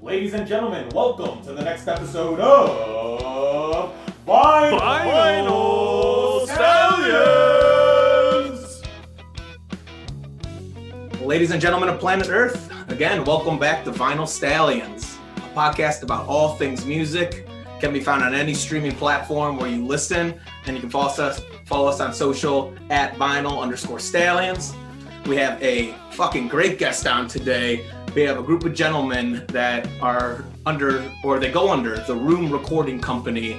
Ladies and gentlemen, welcome to the next episode of Vinyl Stallions! Ladies and gentlemen of planet Earth, again, welcome back to Vinyl Stallions, a podcast about all things music. Can be found on any streaming platform where you listen, and you can follow us on social at vinyl_stallions. We have a fucking great guest on today. We have a group of gentlemen that are they go under the Room Recording Company,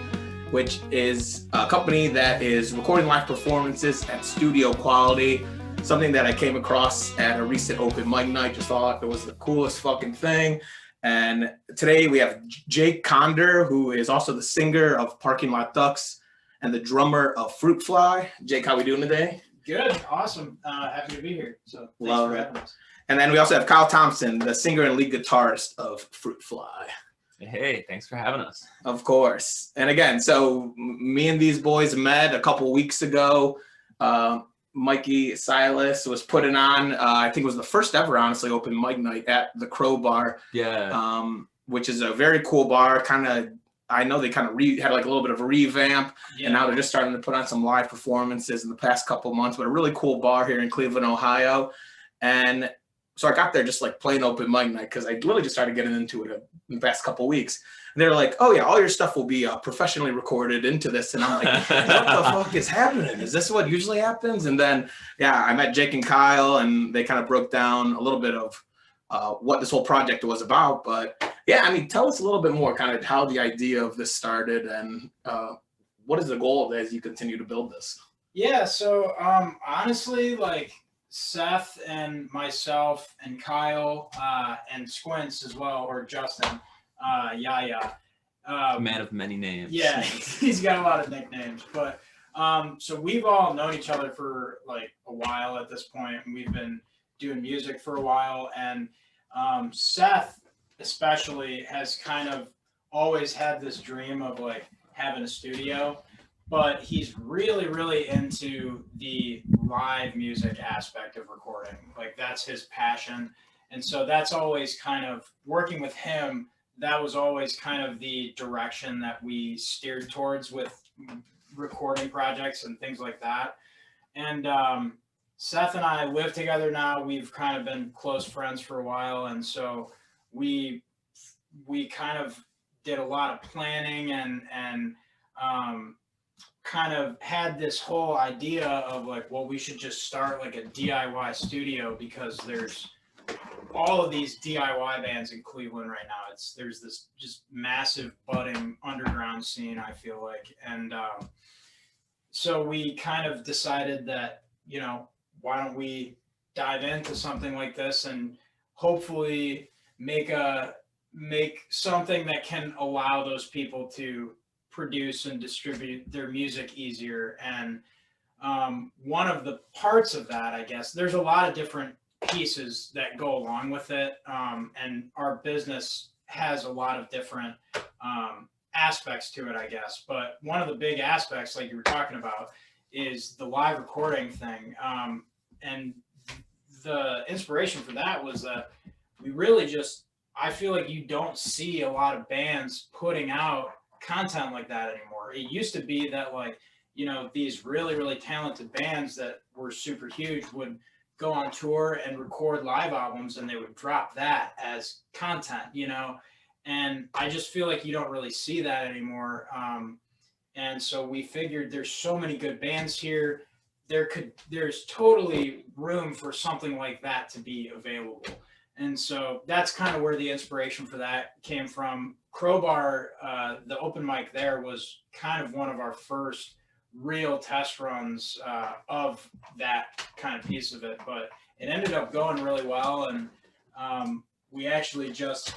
which is a company that is recording live performances at studio quality. Something that I came across at a recent open mic night. Just thought it was the coolest fucking thing. And today we have Jake Conder, who is also the singer of Parking Lot Ducks and the drummer of Fruitfly. Jake, how we doing today? Good, awesome. Happy to be here. So thanks Love for it. having us. And then we also have Kyle Thompson, the singer and lead guitarist of Fruitfly. Hey, thanks for having us. Of course. And again, so me and these boys met a couple weeks ago. Mikey Silas was putting on, I think it was the first ever, honestly, open mic night at the Crowbar. Yeah. Which is a very cool bar. I know they kind of had like a little bit of a revamp, and now they're just starting to put on some live performances in the past couple months, but a really cool bar here in Cleveland, Ohio. And so I got there just like playing open mic night because I literally just started getting into it in the past couple weeks. And they're like, oh yeah, all your stuff will be professionally recorded into this. And I'm like, what the fuck is happening? Is this what usually happens? And then, yeah, I met Jake and Kyle, and they kind of broke down a little bit of what this whole project was about. But yeah, I mean, tell us a little bit more kind of how the idea of this started and what is the goal of it as you continue to build this? Yeah, so honestly, like Seth and myself and Kyle and Squints as well, or Justin, Yaya. Man of many names. Yeah, he's got a lot of nicknames. But so we've all known each other for like a while at this point, and we've been doing music for a while. And Seth especially has kind of always had this dream of like having a studio, but he's really, really into the live music aspect of recording. Like that's his passion. And so that's always kind of working with him. That was always kind of the direction that we steered towards with recording projects and things like that. And Seth and I live together now. We've kind of been close friends for a while. And so we kind of did a lot of planning and kind of had this whole idea of like, well, we should just start like a DIY studio because there's all of these DIY bands in Cleveland right now. There's this just massive budding underground scene, I feel like. And so we kind of decided that, why don't we dive into something like this and hopefully make something that can allow those people to produce and distribute their music easier. And one of the parts of that, I guess, there's a lot of different pieces that go along with it. And our business has a lot of different aspects to it, I guess. But one of the big aspects, like you were talking about, is the live recording thing. And the inspiration for that was that we really I feel like you don't see a lot of bands putting out content like that anymore. It used to be that like, these really, really talented bands that were super huge would go on tour and record live albums, and they would drop that as content, and I just feel like you don't really see that anymore. And so we figured there's so many good bands here. There's totally room for something like that to be available. And so that's kind of where the inspiration for that came from. Crowbar, the open mic there was kind of one of our first real test runs of that kind of piece of it, but it ended up going really well. And we actually just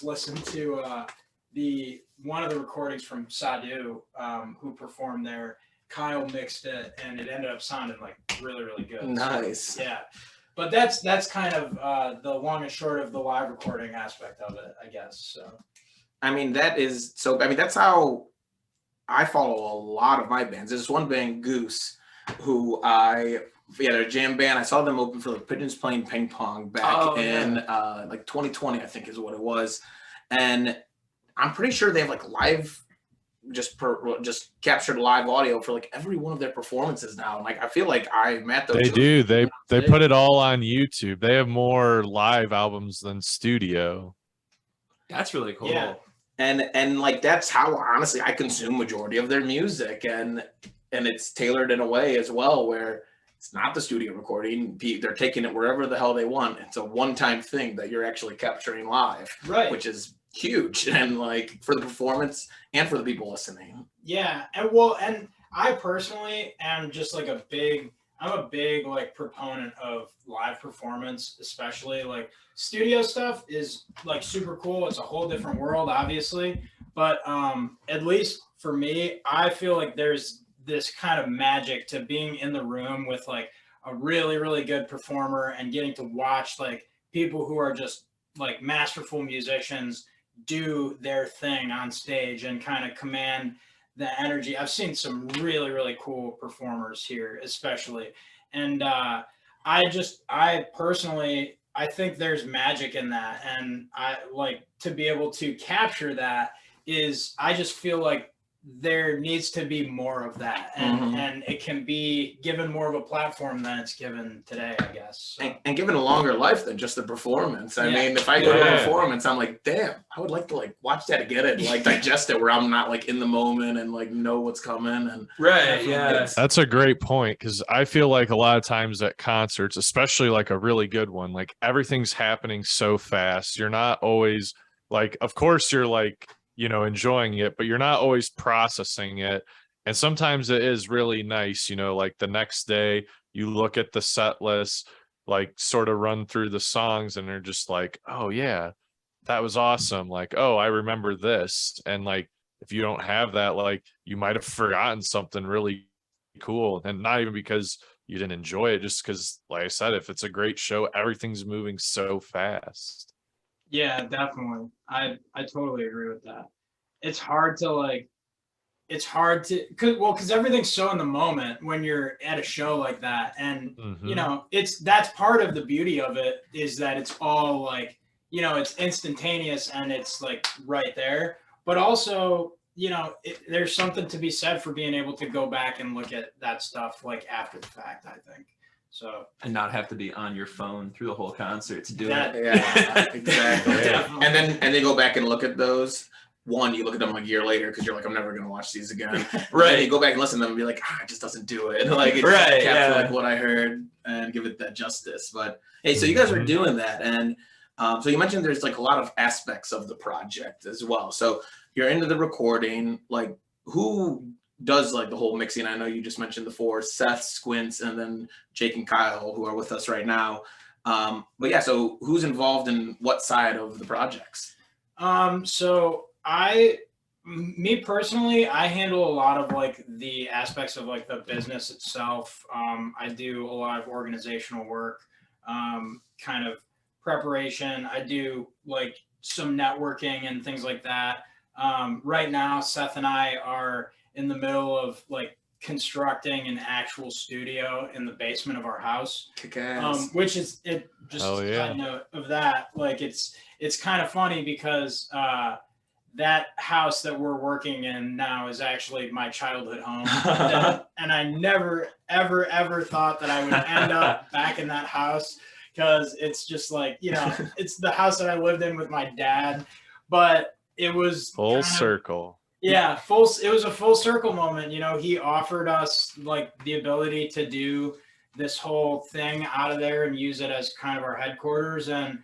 listened to one of the recordings from Sadu, who performed there. Kyle mixed it, and it ended up sounding like really, really good. Nice. So, yeah. But that's kind of the long and short of the live recording aspect of it, I guess. So, I mean, that's how I follow a lot of my bands. There's one band, Goose, who I yeah, they're a jam band. I saw them open for like Pigeons Playing Ping Pong back in like 2020, I think is what it was. And I'm pretty sure they have like live, just captured live audio for like every one of their performances now. And like I feel like I'm at those. They do. They put it all on YouTube. They have more live albums than studio. That's really cool. Yeah. And like that's how honestly I consume majority of their music, and it's tailored in a way as well where it's not the studio recording. They're taking it wherever the hell they want. It's a one-time thing that you're actually capturing live, Right. which is huge, and like for the performance and for the people listening. Yeah, and I personally am just like I'm a big like proponent of live performance, especially like studio stuff is like super cool. It's a whole different world, obviously, but at least for me, I feel like there's this kind of magic to being in the room with like a really, really good performer and getting to watch like people who are just like masterful musicians do their thing on stage and kind of command the energy. I've seen some really, really cool performers here, especially. And I personally, I think there's magic in that. And I like to be able to capture that I just feel like there needs to be more of that. And it can be given more of a platform than it's given today, I guess. So. And given a longer life than just the performance. I mean, if I go to a performance, I'm like, damn, I would like to like watch that again and like digest it where I'm not like in the moment and like know what's coming. And Right, yeah. That's a great point, because I feel like a lot of times at concerts, especially like a really good one, like everything's happening so fast. You're not always like, of course you're like, enjoying it, but you're not always processing it. And sometimes it is really nice, like the next day you look at the set list, like sort of run through the songs and they're just like, oh yeah, that was awesome. Like, oh, I remember this. And like, if you don't have that, like you might have forgotten something really cool, and not even because you didn't enjoy it, just because, like I said, if it's a great show, everything's moving so fast. Yeah, definitely. I totally agree with that. It's hard to because everything's so in the moment when you're at a show like that. And, that's part of the beauty of it, is that it's all like, it's instantaneous and it's like right there. But also, there's something to be said for being able to go back and look at that stuff like after the fact, I think. So, and not have to be on your phone through the whole concert to do that, it. Yeah, exactly. And then you go back and look at those. One, you look at them a year later because you're like, I'm never gonna watch these again. Right. And you go back and listen to them and be like, it just doesn't do it. Like it doesn't capture like what I heard and give it that justice. But hey, so you guys are doing that, and so you mentioned there's like a lot of aspects of the project as well. So you're into the recording. Like, who does like the whole mixing? I know you just mentioned the four: Seth, Squints, and then Jake and Kyle, who are with us right now. But yeah, so who's involved in what side of the projects? So me personally, I handle a lot of like the aspects of like the business itself. I do a lot of organizational work, kind of preparation. I do like some networking and things like that. Right now, Seth and I are in the middle of like constructing an actual studio in the basement of our house, which is side note of that. Like it's kind of funny because that house that we're working in now is actually my childhood home, and I never ever thought that I would end up back in that house, because it's just like, it's the house that I lived in with my dad, but it was full circle. Yeah, it was a full circle moment. He offered us like the ability to do this whole thing out of there and use it as kind of our headquarters. And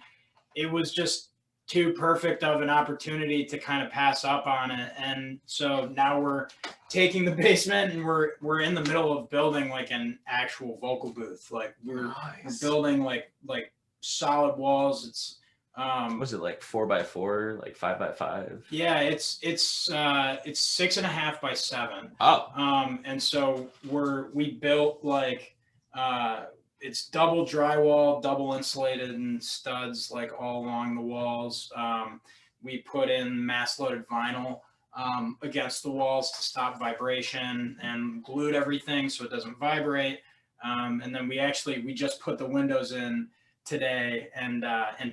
it was just too perfect of an opportunity to kind of pass up on it. And so now we're taking the basement and we're in the middle of building like an actual vocal booth. Like we're building like solid walls. It's was it like 4x4, like 5x5? Yeah, it's 6.5 by 7. Oh. And so we built like it's double drywall, double insulated, and studs like all along the walls. We put in mass loaded vinyl against the walls to stop vibration, and glued everything so it doesn't vibrate. And then we just put the windows in today and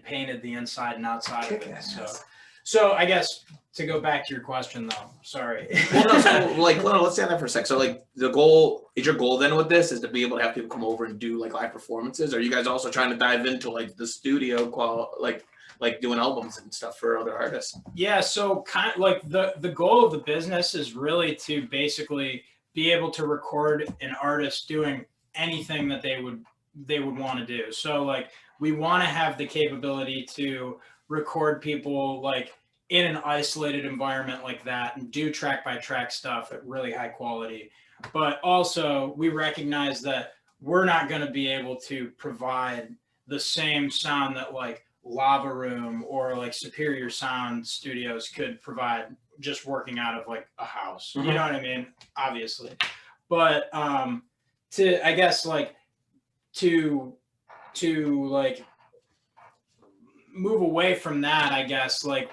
painted the inside and outside of it. So I guess to go back to your question though, sorry. Well, no, so like, let's stay on that for a sec. So like your goal then with this is to be able to have people come over and do like live performances? Are you guys also trying to dive into like the studio like doing albums and stuff for other artists? Yeah, so kind of like the goal of the business is really to basically be able to record an artist doing anything that they would want to do. So like we want to have the capability to record people like in an isolated environment like that and do track by track stuff at really high quality. But also we recognize that we're not going to be able to provide the same sound that like Lava Room or like Superior Sound Studios could provide just working out of like a house. You know what I mean? Obviously. But to I guess like to like move away from that, I guess like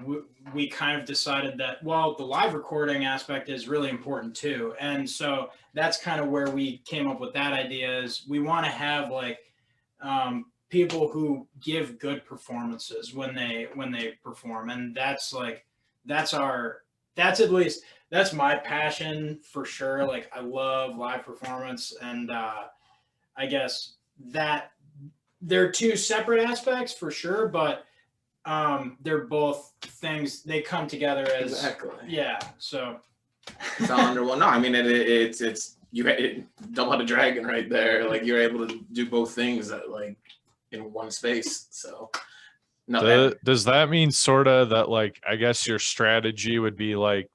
we kind of decided that, well, the live recording aspect is really important too. And so that's kind of where we came up with that idea is we want to have like people who give good performances when they perform. And that's my passion for sure. Like I love live performance, and I guess that they're two separate aspects for sure, but they're both things, they come together as exactly. Yeah. So it's all under one. No, I mean it's you double headed dragon right there. Like you're able to do both things at like in one space. So no, does that mean sort of that like I guess your strategy would be like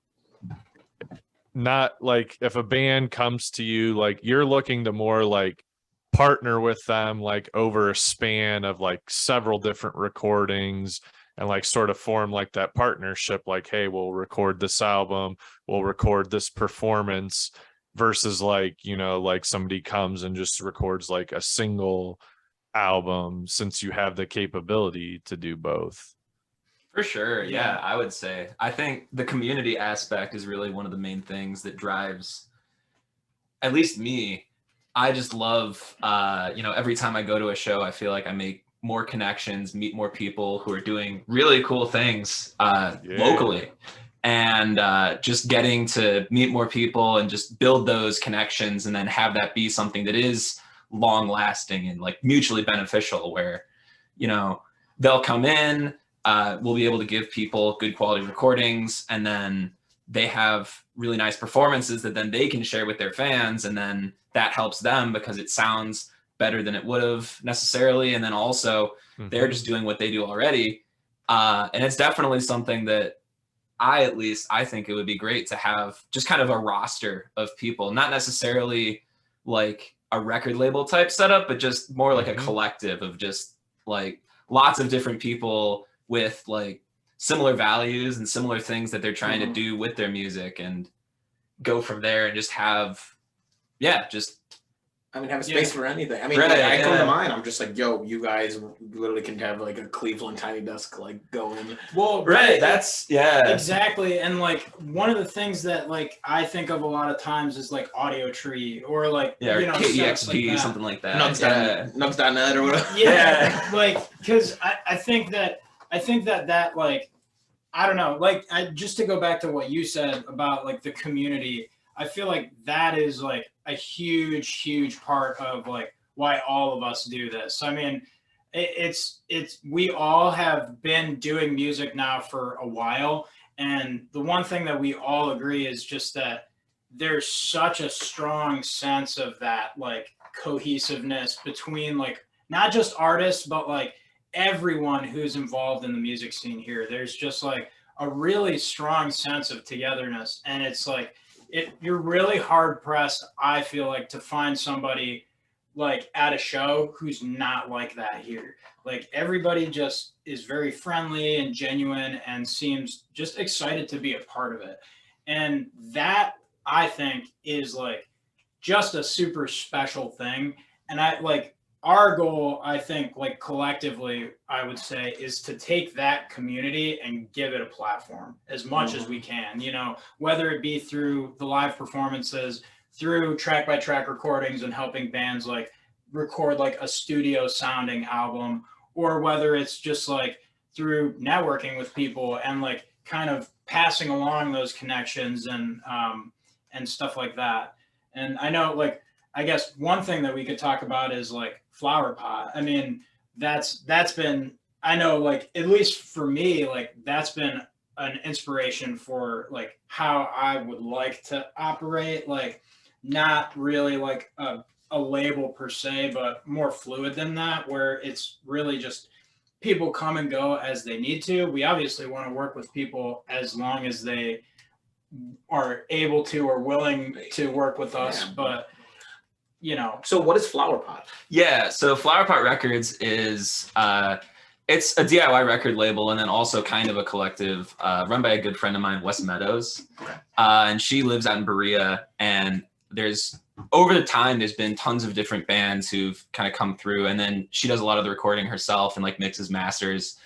not like if a band comes to you, like you're looking to more like partner with them like over a span of like several different recordings and like sort of form like that partnership, like, hey, we'll record this album, we'll record this performance, versus like, you know, like somebody comes and just records like a single album, since you have the capability to do both. For sure. Yeah, I would say. I think the community aspect is really one of the main things that drives, at least me. I just love, every time I go to a show, I feel like I make more connections, meet more people who are doing really cool things locally. And just getting to meet more people and just build those connections and then have that be something that is long lasting and like mutually beneficial, where, you know, they'll come in, we'll be able to give people good quality recordings, and then they have really nice performances that then they can share with their fans, and then that helps them because it sounds better than it would have necessarily. And then also they're just doing what they do already. And it's definitely something that I think it would be great to have just kind of a roster of people, not necessarily like a record label type setup, but just more like a collective of just like lots of different people with like similar values and similar things that they're trying to do with their music, and go from there and just have, have a space for anything. I mean, Right, I come to mind, I'm just like, yo, you guys literally can have like a Cleveland Tiny Desk like going. Well, right, that's exactly. And like one of the things that like I think of a lot of times is like Audio Tree or like or you know, KEXP, like something like that. Nugs.net or whatever. Yeah, like because I think that like I don't know, like just to go back to what you said about like the community, I feel like that is like a huge part of like why all of us do this. I mean, it's we all have been doing music now for a while, and the one thing that we all agree is just that there's such a strong sense of that like cohesiveness between like not just artists but like everyone who's involved in the music scene here. There's just like a really strong sense of togetherness, and it's like you're really hard pressed, I feel like, to find somebody like at a show who's not like that here. Like everybody just is very friendly and genuine and seems just excited to be a part of it. And that I think is like just a super special thing. And I like our goal, I think, like collectively, I would say, is to take that community and give it a platform as much as we can, you know, whether it be through the live performances, through track by track recordings and helping bands like record like a studio sounding album, or whether it's just like through networking with people and like kind of passing along those connections and stuff like that. And I know, like, I guess one thing that we could talk about is like Flower Pot. I mean, that's been, I know, like, at least for me, like, that's been an inspiration for like how I would like to operate, like not really like a label per se, but more fluid than that, where it's really just people come and go as they need to. We obviously want to work with people as long as they are able to or willing to work with us, but you know. So what is Flower Pot? Yeah, so Flower Pot Records is it's a DIY record label, and then also kind of a collective run by a good friend of mine, Wes Meadows. Okay. And she lives out in Berea, and there's over the time there's been tons of different bands who've kind of come through, and then she does a lot of the recording herself and like mixes, masters.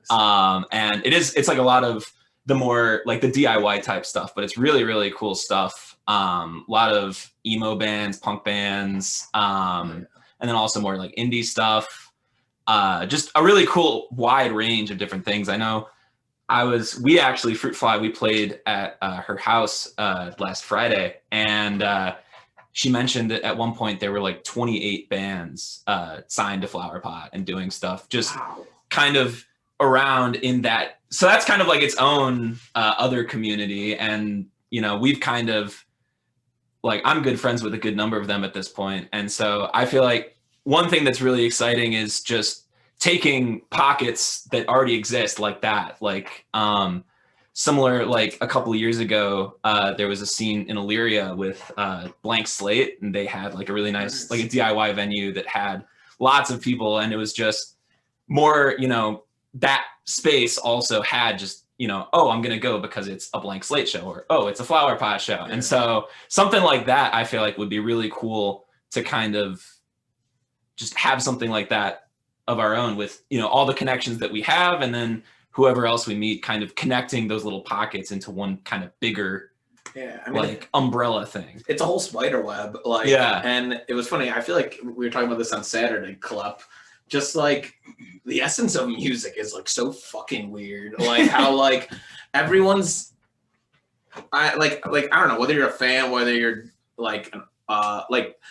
And it's like a lot of the more like the DIY type stuff, but it's really, really cool stuff. A lot of emo bands, punk bands, and then also more like indie stuff. Just a really cool wide range of different things. I know we actually, Fruitfly, we played at her house last Friday, and she mentioned that at one point there were like 28 bands signed to Flower Pot and doing stuff just kind of around in that. So that's kind of like its own other community. And, you know, we've kind of like, I'm good friends with a good number of them at this point. And so I feel like one thing that's really exciting is just taking pockets that already exist like that. Like similar, like a couple of years ago, there was a scene in Illyria with Blank Slate, and they had like a really nice, like a DIY venue that had lots of people. And it was just more, you know, that space also had just, you know, oh, I'm going to go because it's a Blank Slate show, or, oh, it's a Flower Pot show. And so something like that, I feel like would be really cool to kind of just have something like that of our own with, you know, all the connections that we have, and then whoever else we meet, kind of connecting those little pockets into one kind of bigger, I mean, like umbrella thing. It's a whole spider web. Like, and it was funny. I feel like we were talking about this on Saturday, Club. Just like the essence of music is like so fucking weird. Like how like everyone's, I don't know, whether you're a fan, whether you're like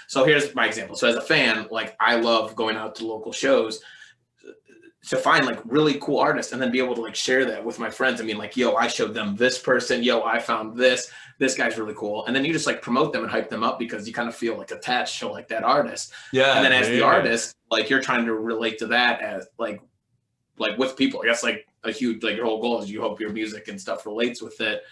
so here's my example. So as a fan, like I love going out to local shows to find like really cool artists, and then be able to like share that with my friends. I mean, like, yo, I showed them this person, yo, I found this guy's really cool. And then you just like promote them and hype them up because you kind of feel like attached to like that artist. Yeah. And then as the artist, like you're trying to relate to that as like with people. I guess like a huge, like your whole goal is you hope your music and stuff relates with it.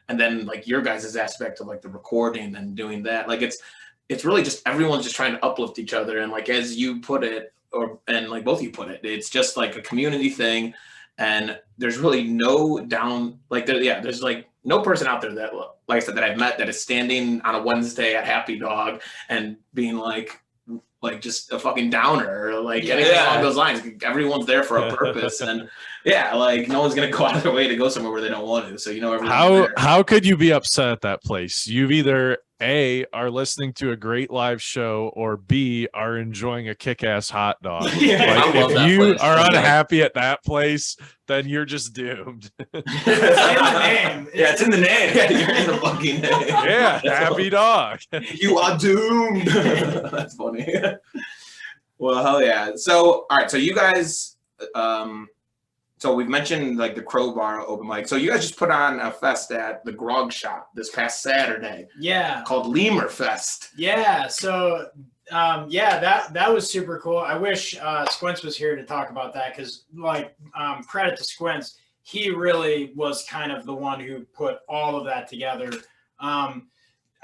And then like your guys' aspect of like the recording and doing that, like it's really just everyone's just trying to uplift each other. And like as you put it, and like both of you put it, it's just like a community thing. And there's really no down, like there's like no person out there that, like I said, that I've met that is standing on a Wednesday at Happy Dog and being like just a fucking downer, or like anything along those lines. Everyone's there for a purpose, and like no one's gonna go out of their way to go somewhere where they don't want to. So, you know, how could you be upset at that place? You've either A, are listening to a great live show, or B, are enjoying a kick-ass hot dog. Like, if you are unhappy at that place, then you're just doomed. It's in the name. It's in the name. Yeah, you're in the fucking name. Yeah, Happy Dog. You are doomed. That's funny. Well, hell yeah. So, all right. So you guys, so we've mentioned like the Crowbar open mic. So you guys just put on a fest at the Grog Shop this past Saturday. Yeah. Called Lemur Fest. Yeah. So that was super cool. I wish Squints was here to talk about that, because like credit to Squints, he really was kind of the one who put all of that together.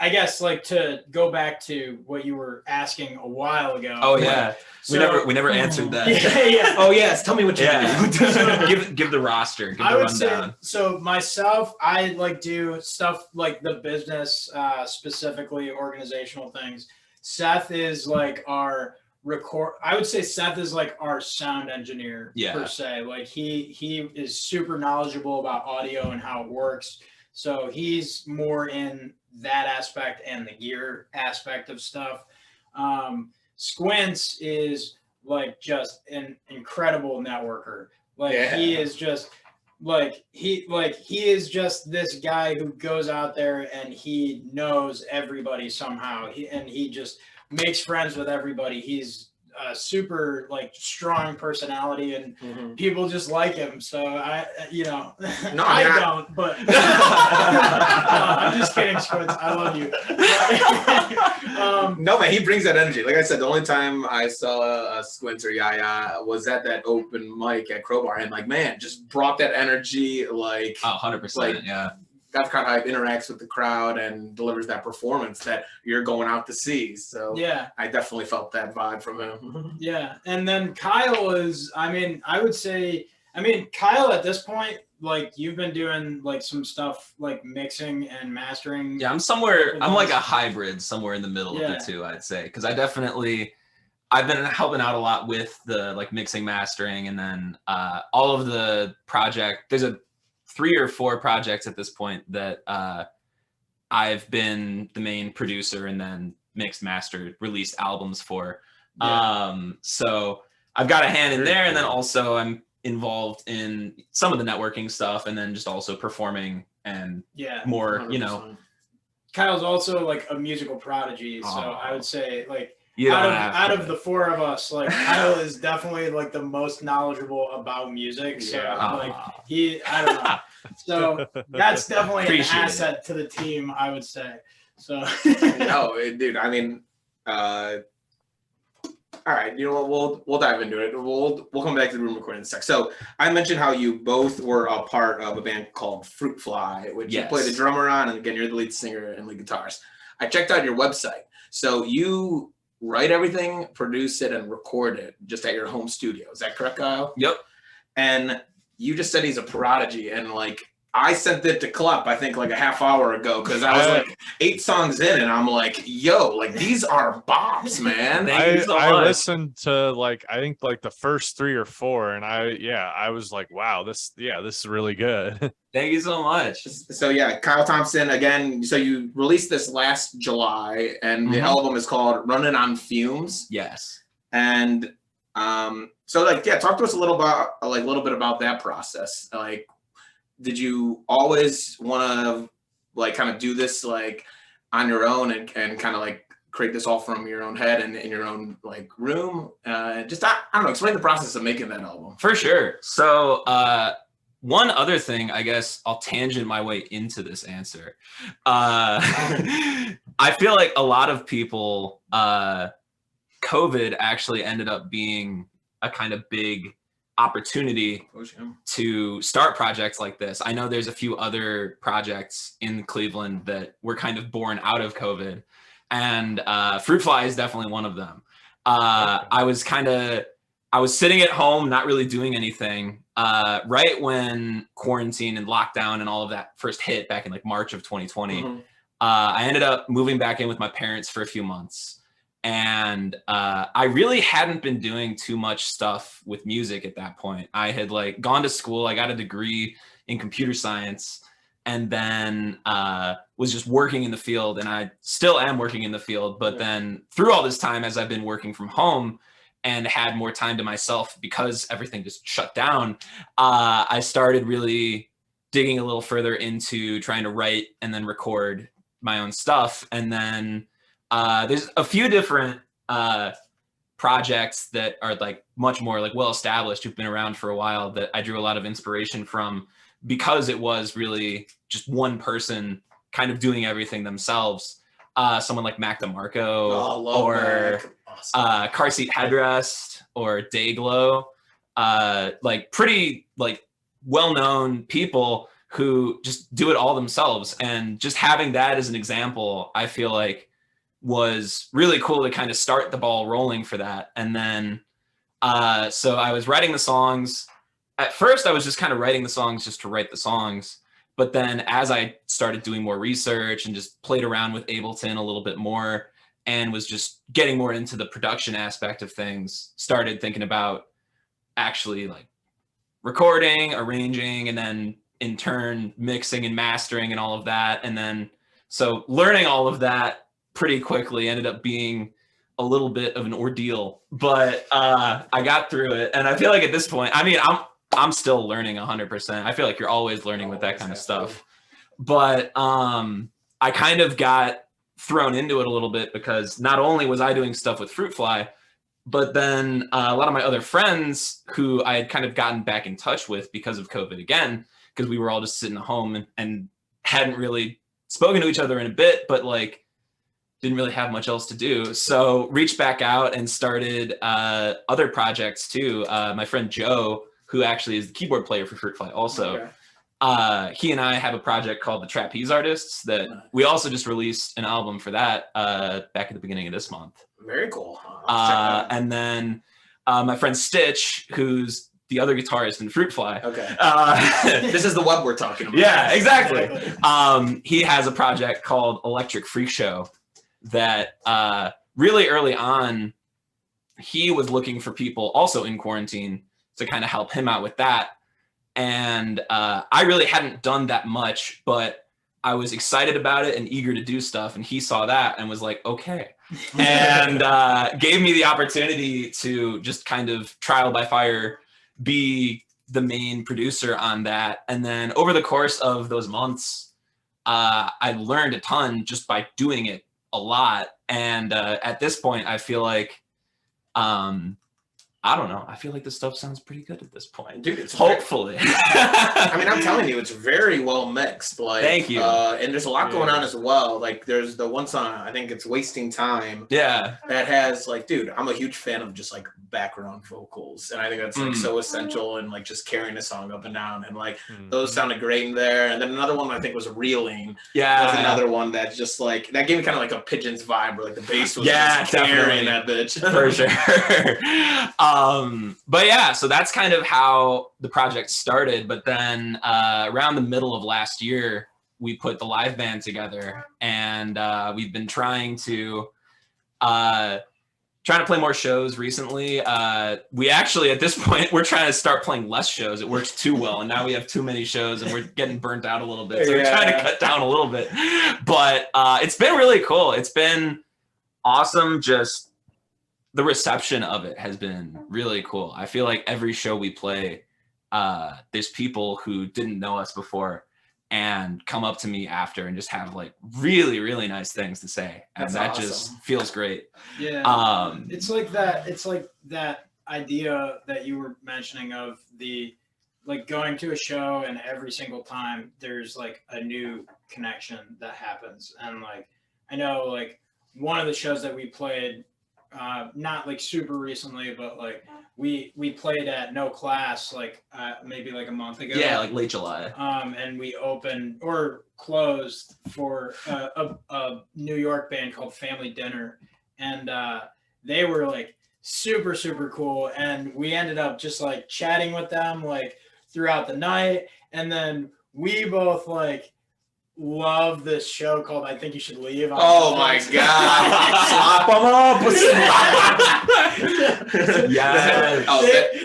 I guess like to go back to what you were asking a while ago. Oh yeah, so, we never answered that. Yeah. Oh yes, tell me what you do. give the roster. Give I the would rundown. say, so myself, I like do stuff like the business, specifically organizational things. Seth is like our I would say Seth is like our sound engineer per se. Like he is super knowledgeable about audio and how it works. So he's more in that aspect and the gear aspect of stuff. Squints is like just an incredible networker. Like he is just he is just this guy who goes out there and he knows everybody somehow. He just makes friends with everybody. He's a super like strong personality and people just like him. So I don't, but I'm just kidding, Squints. I love you. No, man, he brings that energy. Like I said, the only time I saw a Squints or Yaya was at that open mic at Crowbar, and like, man, just brought that energy. Like, 100%. Like, yeah. That kind of hype interacts with the crowd and delivers that performance that you're going out to see. So yeah, I definitely felt that vibe from him. Yeah, and then Kyle is, I would say, Kyle at this point, like you've been doing like some stuff like mixing and mastering. Yeah, I'm like a hybrid somewhere in the middle of the two, I'd say. Because I've been helping out a lot with the like mixing, mastering, and then all of the there's 3 or 4 projects at this point that I've been the main producer and then mixed, mastered, released albums for. So I've got a hand in there, and then also I'm involved in some of the networking stuff, and then just also performing and more, 100%. Kyle's also like a musical prodigy, so I would say like Yeah, out of the 4 of us, like Kyle is definitely like the most knowledgeable about music. So like I don't know. So that's definitely an asset to the team, I would say. So no, dude. I mean, all right. You know what? We'll dive into it. We'll come back to the room recording in a sec. So I mentioned how you both were a part of a band called Fruitfly, which you play the drummer on, and again, you're the lead singer and lead guitarist. I checked out your website. So you write everything, produce it, and record it just at your home studio. Is that correct, Kyle? Yep. And you just said he's a prodigy, and like I sent it to Klepp, I think like a half hour ago, because I was like 8 songs in, and I'm like, yo, like these are bops, man. I listened to like I think like the first 3 or 4, and I was like, wow, this is really good. Thank you so much. So yeah, Kyle Thompson again. So you released this last July, and the album is called "Running on Fumes." Yes. And so like talk to us a little bit about that process. Like, did you always want to like kind of do this like on your own and kind of like create this all from your own head and in your own like room? Just I don't know. Explain the process of making that album. For sure. So one other thing, I guess I'll tangent my way into this answer. I feel like a lot of people, COVID actually ended up being a kind of big opportunity to start projects like this. I know there's a few other projects in Cleveland that were kind of born out of COVID, and Fruitfly is definitely one of them. I was sitting at home, not really doing anything, right when quarantine and lockdown and all of that first hit back in like March of 2020. I ended up moving back in with my parents for a few months. And I really hadn't been doing too much stuff with music at that point. I had like gone to school, I got a degree in computer science, and then was just working in the field, and I still am working in the field. But then through all this time, as I've been working from home and had more time to myself because everything just shut down, I started really digging a little further into trying to write and then record my own stuff. And then there's a few different projects that are like much more like well established, who've been around for a while, that I drew a lot of inspiration from, because it was really just one person kind of doing everything themselves. Someone like Mac DeMarco, or Car Seat Headrest, or Dayglow, like pretty like well-known people who just do it all themselves. And just having that as an example, I feel like was really cool to kind of start the ball rolling for that. And then so I was writing the songs. At first I was just kind of writing the songs just to write the songs, but then as I started doing more research and just played around with Ableton a little bit more and was just getting more into the production aspect of things, started thinking about actually like recording, arranging, and then in turn mixing and mastering and all of that. And then so learning all of that pretty quickly ended up being a little bit of an ordeal, but I got through it. And I feel like at this point, I mean, I'm still learning 100%. I feel like you're always learning with that kind of stuff. But I kind of got thrown into it a little bit because not only was I doing stuff with Fruitfly, but then a lot of my other friends who I had kind of gotten back in touch with because of COVID again, because we were all just sitting at home and hadn't really spoken to each other in a bit, but like didn't really have much else to do. So reached back out and started other projects too. My friend Joe, who actually is the keyboard player for Fruitfly also, he and I have a project called the Trapeze Artists that we also just released an album for that back at the beginning of this month. Very cool. And then my friend Stitch, who's the other guitarist in Fruitfly. Okay. This is the web we're talking about. Yeah, exactly. He has a project called Electric Freak Show that really early on, he was looking for people also in quarantine to kind of help him out with that. And I really hadn't done that much, but I was excited about it and eager to do stuff. And he saw that and was like, okay. And gave me the opportunity to just kind of trial by fire, be the main producer on that. And then over the course of those months, I learned a ton just by doing it a lot. And at this point, I feel like, I don't know. I feel like this stuff sounds pretty good at this point. Dude, it's hopefully. I mean, I'm telling you, it's very well mixed. Like, thank you. And there's a lot going on as well. Like, there's the one song, I think it's Wasting Time. Yeah. That has, like, dude, I'm a huge fan of just, like, background vocals. And I think that's, like, so essential and, like, just carrying a song up and down. And, like, those sounded great in there. And then another one I think was Reeling. Yeah. Was another one that just, like, that gave me kind of, like, a Pigeons vibe where, like, the bass was just carrying that bitch. For sure. But yeah, so that's kind of how the project started. But then around the middle of last year, we put the live band together, and we've been trying to play more shows recently. We actually, at this point, we're trying to start playing less shows. It works too well, and now we have too many shows, and we're getting burnt out a little bit. So we're trying to cut down a little bit. But it's been really cool. It's been awesome. Just the reception of it has been really cool. I feel like every show we play, there's people who didn't know us before and come up to me after and just have like really, really nice things to say. And that awesome. Just feels great. Yeah. It's like that idea that you were mentioning of the, like going to a show and every single time there's like a new connection that happens. And like, I know like one of the shows that we played, not like super recently, but like we played at No Class like maybe like a month ago. Yeah, like late July. And we opened or closed for a New York band called Family Dinner, and they were like super cool, and we ended up just like chatting with them like throughout the night, and then we both like love this show called I Think You Should Leave. Oh my god. Slap them up. Yeah.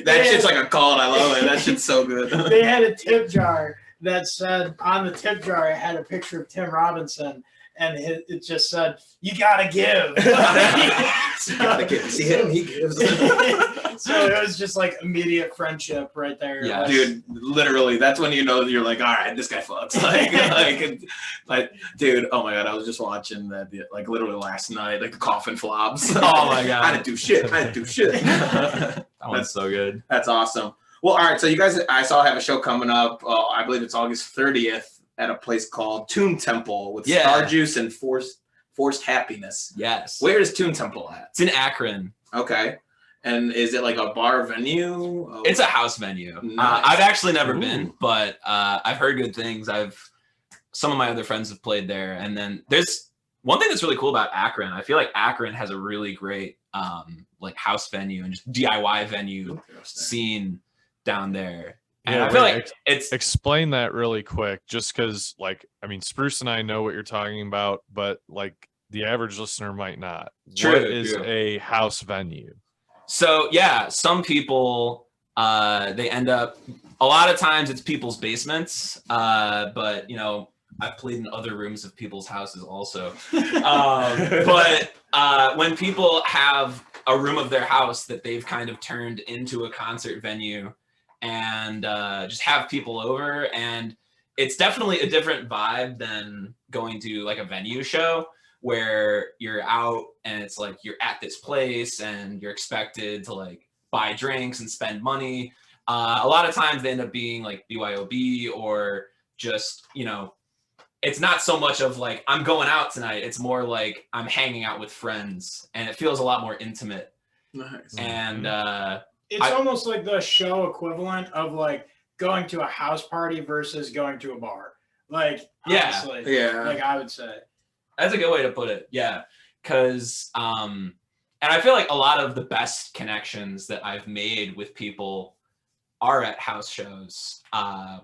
That shit's like a cult. I love it. That shit's so good. They had a tip jar that said, on the tip jar, it had a picture of Tim Robinson, and it just said, "You gotta give." You gotta give. See him, he gives. So it was just like immediate friendship right there. Yeah, dude, literally, that's when you know you're like, all right, this guy fucks. Like, dude, oh my god, I was just watching that like literally last night, like the Coffin Flops. Oh my god, I didn't do shit. That one's so good. That's awesome. Well, all right, so you guys, I saw have a show coming up. I believe it's August 30th at a place called Tune Temple with Star Juice and Forced Happiness. Yes. Where is Tune Temple at? It's in Akron. Okay. And is it like a bar venue? It's a house venue. Nice. I've actually never been, but I've heard good things. Some of my other friends have played there. And then there's one thing that's really cool about Akron. I feel like Akron has a really great like house venue and just DIY venue scene down there. And I feel like it's explain that really quick, just because like, I mean, Spruce and I know what you're talking about, but like the average listener might not. True, what is a house venue? So yeah, some people They end up, a lot of times it's people's basements, but you know, I've played in other rooms of people's houses also. But when people have a room of their house that they've kind of turned into a concert venue and just have people over, and it's definitely a different vibe than going to like a venue show where you're out and it's like you're at this place and you're expected to like buy drinks and spend money. A lot of times they end up being like BYOB or just, you know, it's not so much of like, I'm going out tonight. It's more like I'm hanging out with friends and it feels a lot more intimate. Nice. And it's almost like the show equivalent of like going to a house party versus going to a bar. Like, honestly, like I would say. That's a good way to put it. Yeah. Cause, and I feel like a lot of the best connections that I've made with people are at house shows,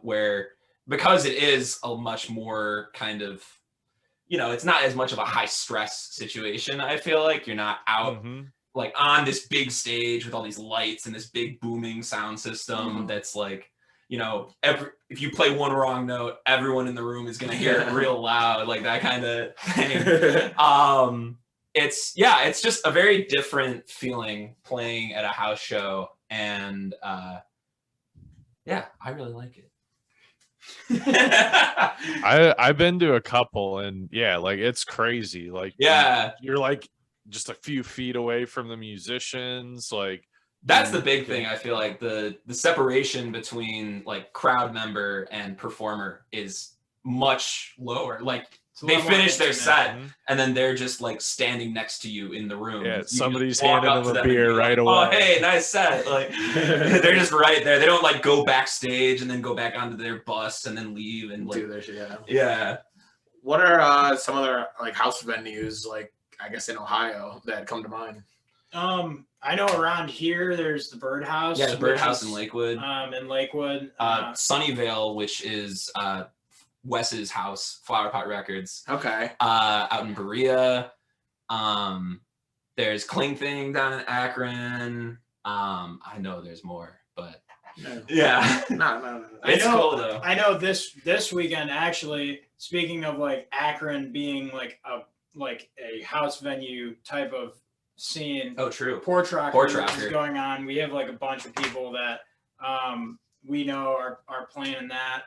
where, because it is a much more kind of, you know, it's not as much of a high stress situation. I feel like you're not out like on this big stage with all these lights and this big booming sound system that's like, you know, if you play one wrong note, everyone in the room is going to hear it real loud, like that kind of thing. It's just a very different feeling playing at a house show. And yeah, I really like it. I've been to a couple, and yeah, like it's crazy. Like, yeah, you're like just a few feet away from the musicians. Like, that's the big thing. I feel like the separation between like crowd member and performer is much lower. Like they finish their set and then they're just like standing next to you in the room. Yeah, You somebody's walk handing up them to a and beer be right like, away. Oh, hey, nice set. Like they're just right there. They don't like go backstage and then go back onto their bus and then leave and like do their shit. Yeah. What are some other like house venues, like I guess in Ohio, that come to mind? I know around here there's the Birdhouse. Yeah, the Birdhouse in Lakewood. In Lakewood. Sunnyvale, which is Wes's house, Flower Pot Records. Okay. Out in Berea. There's Cling Thing down in Akron. I know there's more, but yeah. No. It's cool though. I know this weekend actually, speaking of like Akron being like a house venue type of scene. Oh, true. Porch Rocker is going on. We have like a bunch of people that we know are playing in that.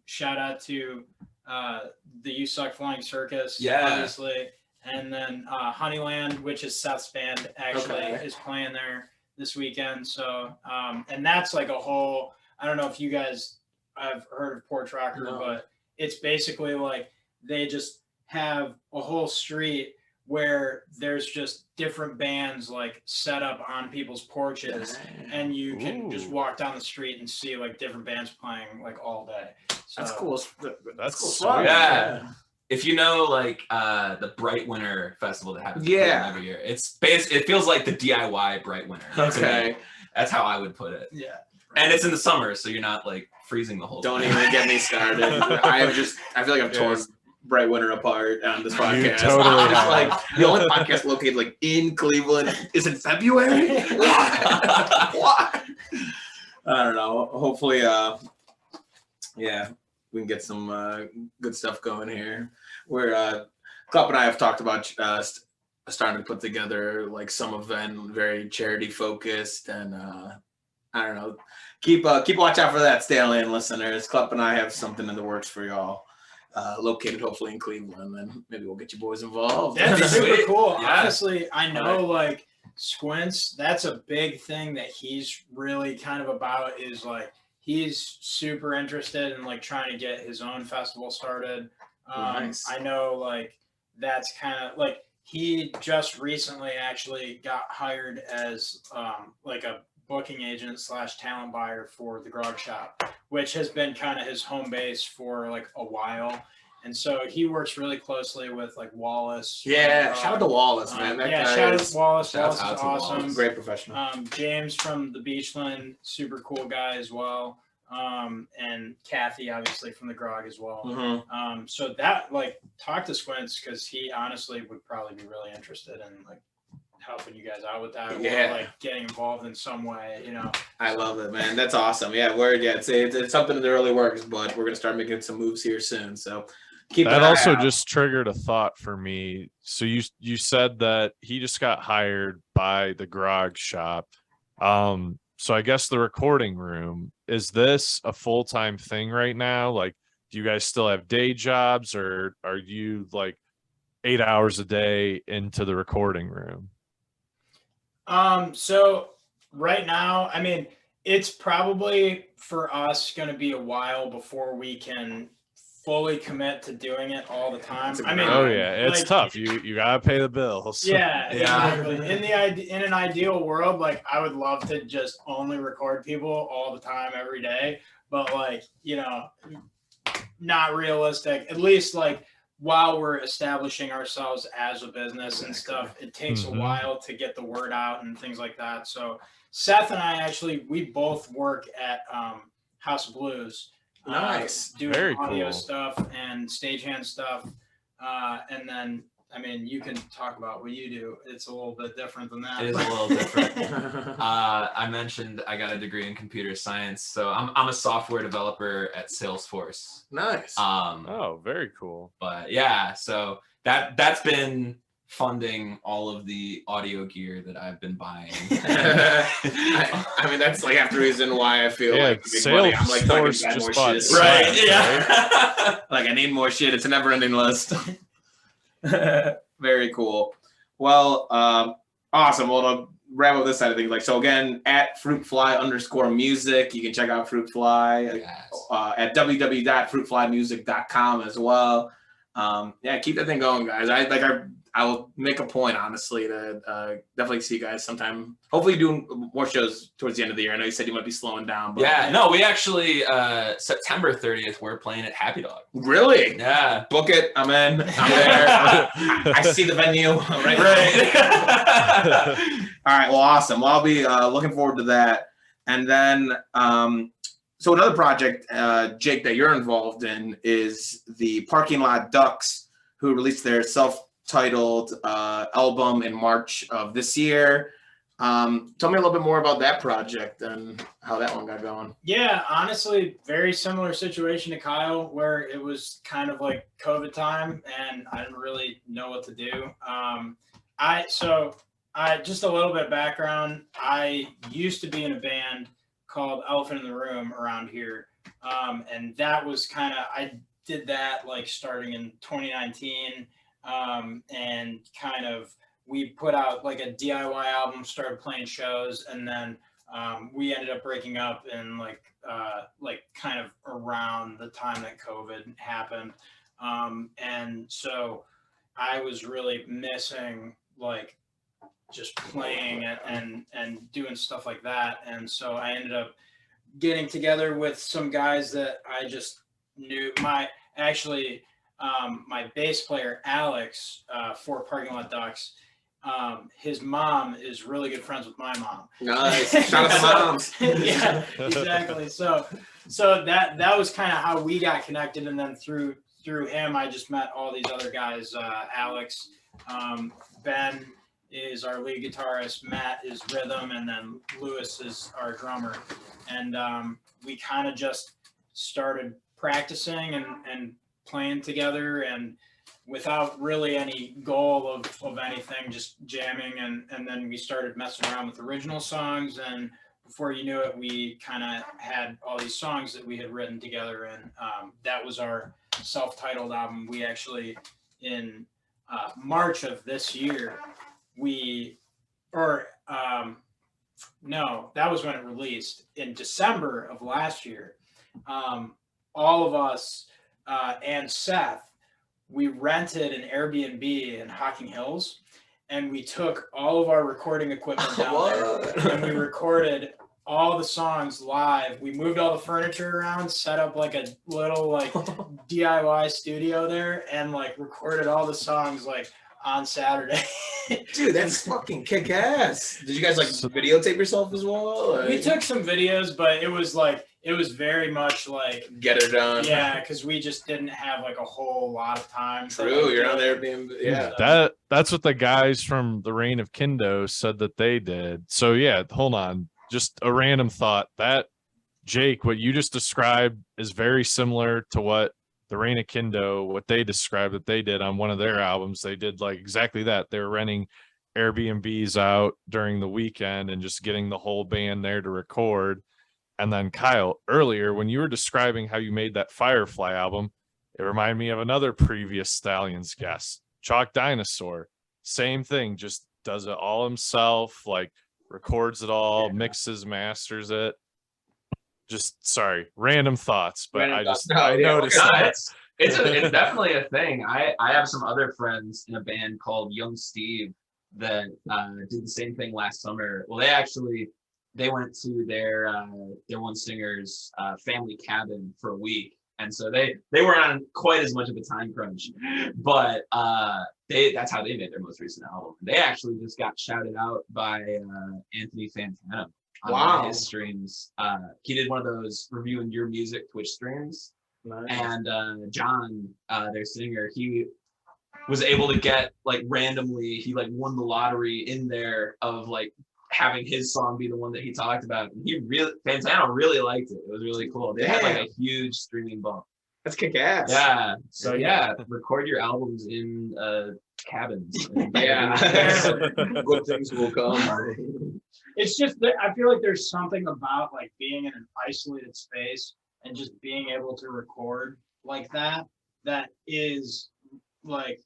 Shout out to the You Suck Flying Circus, obviously, and then Honeyland, which is Seth's band, actually is playing there this weekend. So and that's like a whole, I don't know if you guys have heard of Porch Rocker, but it's basically like they just have a whole street where there's just different bands like set up on people's porches, and you can just walk down the street and see like different bands playing like all day. So, that's cool. That's cool. sweet. Yeah. If you know like the Bright Winter Festival that happens every year, it feels like the DIY Bright Winter. Okay. That's how I would put it. Yeah. And it's in the summer, so you're not like freezing the whole time. Don't even get me started. I feel like I've torn Bright Winter apart on this podcast. You totally I'm just have. like the only podcast located like in Cleveland is in February. What? I don't know. Hopefully, we can get some good stuff going here. Where Club and I have talked about starting to put together like some event, very charity focused, and I don't know. Keep watch out for that, Stallion listeners. Club and I have something in the works for y'all. Located hopefully in Cleveland, and maybe we'll get you boys involved. That'd be super cool. Yeah. Honestly, I know like Squints, that's a big thing that he's really kind of about, is like he's super interested in like trying to get his own festival started. Nice. I know like that's kind of like he just recently actually got hired as like a booking agent / talent buyer for the Grog Shop, which has been kind of his home base for like a while. And so he works really closely with like Wallace. Yeah, shout out to Wallace, man. That guy shout out is to Wallace. Shout Wallace out is to awesome. Wallace. great professional. James from the Beachland, super cool guy as well. And Kathy, obviously, from the Grog as well. Mm-hmm. So that, like, talk to Squints, because he honestly would probably be really interested in like helping you guys out with that, Yeah. or like getting involved in some way, you know. I love it, man. That's awesome. Yeah, it's something in the early works, but we're gonna start making some moves here soon. So keep That an eye also out. just triggered a thought for me. So you said that he just got hired by the Grog Shop. So I guess the recording room, is this a full-time thing right now? Like, do you guys still have day jobs, or are you like 8 hours a day into the recording room? So right now, I mean, it's probably for us going to be a while before we can fully commit to doing it all the time. I mean, Oh yeah, it's like, tough. You gotta pay the bills. Yeah, Yeah. exactly. In an ideal world, like I would love to just only record people all the time, every day. But like, you know, not realistic. At least like while we're establishing ourselves as a business and stuff, it takes a while to get the word out and things like that. So Seth and I we both work at House of Blues. Nice. Doing Very audio cool. stuff and stagehand stuff. And then, I mean, you can talk about what you do. It's a little bit different than that. It is a little different. I mentioned I got a degree in computer science, so I'm a software developer at Salesforce. Nice. Oh, very cool. But yeah, so that's been funding all of the audio gear that I've been buying. I mean, that's like half the reason why I feel Yeah, like to make money. I'm like trying Salesforce to buy just more bought shit. Slack, Right? Yeah. Like I need more shit. It's a never-ending list. Very cool. Well, awesome. Well, to wrap up this side of things, like so again, at Fruitfly_music, you can check out Fruitfly Yes. at www.fruitflymusic.com as well. Yeah, keep that thing going, guys. I will make a point, honestly, to definitely see you guys sometime. Hopefully, doing more shows towards the end of the year. I know you said you might be slowing down, but Yeah, no, we actually September 30th we're playing at Happy Dog. really, Yeah. book it. I'm in. I'm there. I see the venue. Right. All right. Well, awesome. Well, I'll be looking forward to that. And then, so another project, Jake, that you're involved in is the Parking Lot Ducks, who released their self-titled album in March of this year. Tell me a little bit more about that project and how that one got going. Yeah, honestly, very similar situation to Kyle, where it was kind of like COVID time and I didn't really know what to do. I just a little bit of background. I used to be in a band called Elephant in the Room around here. And that was I did that like starting in 2019. And we put out like a DIY album, started playing shows, and then we ended up breaking up in like kind of around the time that COVID happened. And so I was really missing like just playing and doing stuff like that. And so I ended up getting together with some guys that I just knew. My bass player, Alex, for Parking Lot Ducks, his mom is really good friends with my mom. Nice. Shout out to moms. Yeah, exactly. So that was kind of how we got connected. And then through him, I just met all these other guys, Alex, Ben is our lead guitarist, Matt is rhythm, and then Lewis is our drummer. And we kind of just started practicing and playing together, and without really any goal of anything, just jamming. And then we started messing around with original songs, and before you knew it, we kind of had all these songs that we had written together, and that was our self-titled album. We actually, in March of this year, that was when it released. In December of last year, all of us and Seth, we rented an Airbnb in Hocking Hills, and we took all of our recording equipment down there, and we recorded all the songs live. We moved all the furniture around, set up like a little like DIY studio there, and like recorded all the songs like on Saturday. Dude, that's fucking kick ass. Did you guys like videotape yourself as well? Or? We took some videos, but it was it was very much like Get it done. yeah, because we just didn't have like a whole lot of time. True, you're on Airbnb. Yeah. That's what the guys from the Reign of Kindo said that they did. So yeah, hold on. Just a random thought. That Jake, what you just described is very similar to what the Reign of Kindo, what they described that they did on one of their albums. They did like exactly that. They were renting Airbnbs out during the weekend and just getting the whole band there to record. And then Kyle, earlier when you were describing how you made that Firefly album, it reminded me of another previous Stallions guest, Chalk Dinosaur. Same thing, just does it all himself, like records it all, mixes, masters it. Just sorry, random thoughts, but I noticed that. It's definitely a thing. I have some other friends in a band called Young Steve that did the same thing last summer. Well, they went to their one singer's family cabin for a week, and so they weren't on quite as much of a time crunch, but that's how they made their most recent album. They actually just got shouted out by Anthony Fantano on one of his streams. He did one of those reviewing your music Twitch streams. Nice. And John, their singer, he was able to get like randomly, he like won the lottery in there of like having his song be the one that he talked about. And Fantano really liked it. It was really cool. They had like a huge streaming bump. That's kick-ass. Yeah. So yeah, record your albums in cabins. Yeah. Good things will come. It's just that I feel like there's something about like being in an isolated space and just being able to record like that is like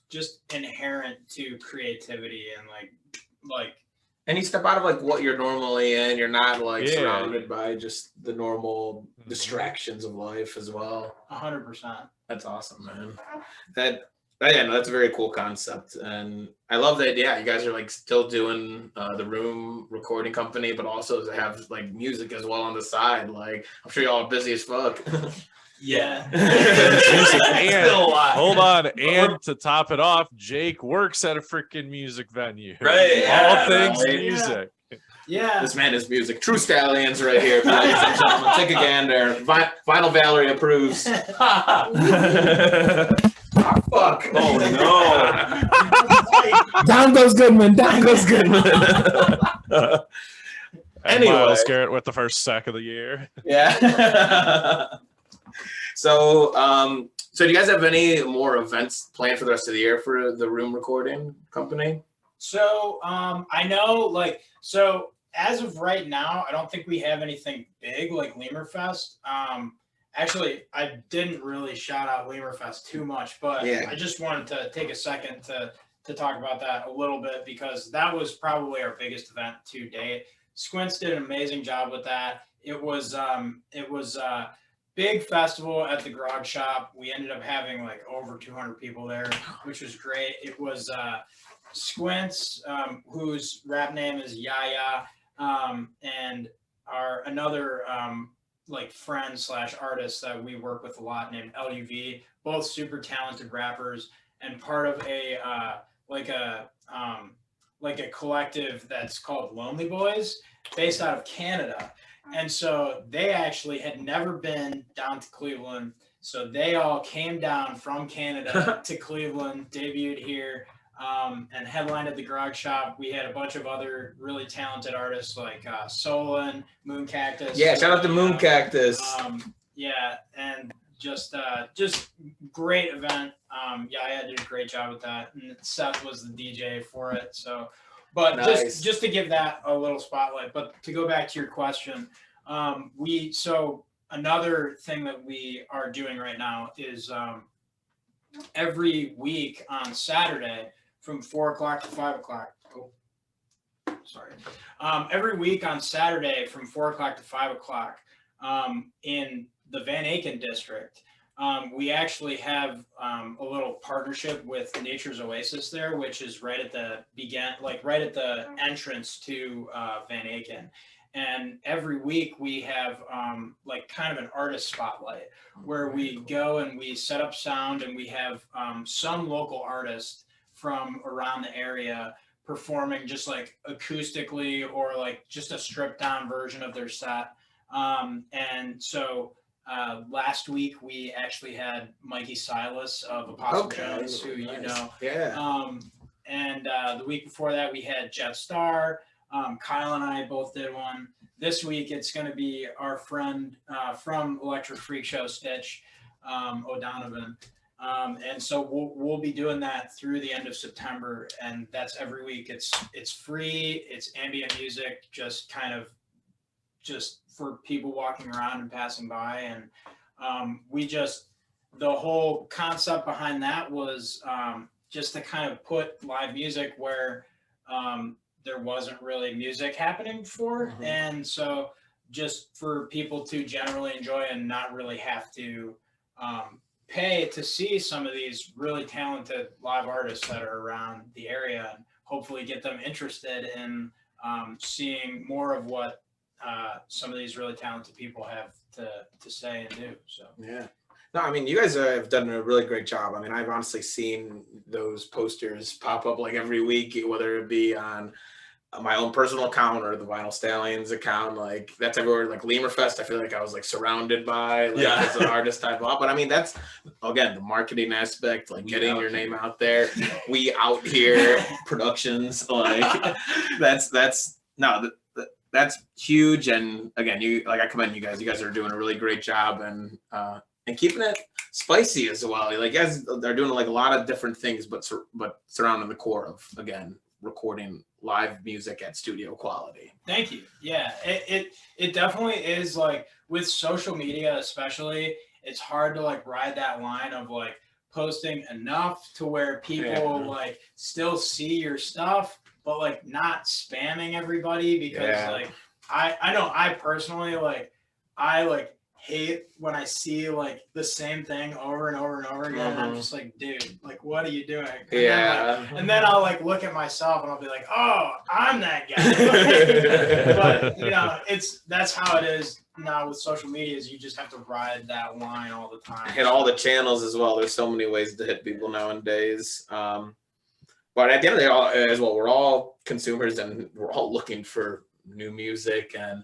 just inherent to creativity and like and you step out of like what you're normally in. You're not like surrounded by just the normal distractions of life as well. 100%. That's awesome, man. That's a very cool concept, and I love that. Yeah, you guys are like still doing the room recording company, but also have like music as well on the side. Like I'm sure y'all are busy as fuck. Yeah. And, hold on, and to top it off, Jake works at a freaking music venue. Right. All things music. Yeah. This man is music. True Stallions right here, ladies and gentlemen. Take a gander. Vinyl Valerie approves. Oh, fuck. Oh, no. Down goes Goodman. Down goes Goodman. Anyway. Miles Garrett with the first sack of the year. Yeah. So do you guys have any more events planned for the rest of the year for the room recording company? So I know so as of right now, I don't think we have anything big like Lemurfest. Actually, I didn't really shout out Lemurfest too much, but I just wanted to take a second to talk about that a little bit because that was probably our biggest event to date. Squints did an amazing job with that. It was a big festival at the Grog Shop. We ended up having like over 200 people there, which was great. It was Squints, whose rap name is Yaya, and another like friend / artist that we work with a lot named LUV, both super talented rappers and part of a collective that's called Lonely Boys based out of Canada. And so they actually had never been down to Cleveland. So they all came down from Canada to Cleveland, debuted here, and headlined at the Grog Shop. We had a bunch of other really talented artists like Solon, Moon Cactus. Yeah, shout out to Moon Cactus. Yeah, and just great event. Yaya did a great job with that, and Seth was the DJ for it. So, but nice. just to give that a little spotlight. But to go back to your question, another thing that we are doing right now is every week on Saturday from 4 o'clock to 5 o'clock. Every week on Saturday from 4 o'clock to 5 o'clock in the Van Aken district, we actually have a little partnership with Nature's Oasis there, which is right at the entrance to Van Aken. And every week we have kind of an artist spotlight where we go and we set up sound and we have some local artists from around the area performing just like acoustically or like just a stripped down version of their set. And so last week we actually had Mikey Silas of Apostle Jones, who you know. Yeah. And the week before that we had Jet Star. Kyle and I both did one. This week it's going to be our friend from Electric Freak Show, Stitch O'Donovan. And so we'll be doing that through the end of September, and that's every week. It's free. It's ambient music, just for people walking around and passing by. And the whole concept behind that was just to kind of put live music where there wasn't really music happening before. Mm-hmm. And so just for people to generally enjoy and not really have to pay to see some of these really talented live artists that are around the area, and hopefully get them interested in seeing more of what some of these really talented people have to say and do. So yeah. No, I mean, you guys have done a really great job. I mean, I've honestly seen those posters pop up like every week, whether it be on my own personal account or the Vinyl Stallions account. Like that's everywhere. Like Lemur Fest, I feel like I was like surrounded by like as an artist type of. But I mean, that's again the marketing aspect, like getting your name out there. We out here productions, like that's huge. And again, I commend you guys. You guys are doing a really great job and keeping it spicy as well. Like you guys are doing like a lot of different things, but surrounding the core of again recording live music at studio quality. Thank you. Yeah, it definitely is. Like with social media especially, it's hard to like ride that line of like posting enough to where people like still see your stuff, but like not spamming everybody, because like I know I personally I hate when I see like the same thing over and over and over again. And I'm just like, dude, like what are you doing? And then I'll like look at myself and I'll be like, oh, I'm that guy. But you know, that's how it is now with social media, is you just have to ride that line all the time. Hit all the channels as well. There's so many ways to hit people nowadays. But at the end of the day, as well, we're all consumers and we're all looking for new music. And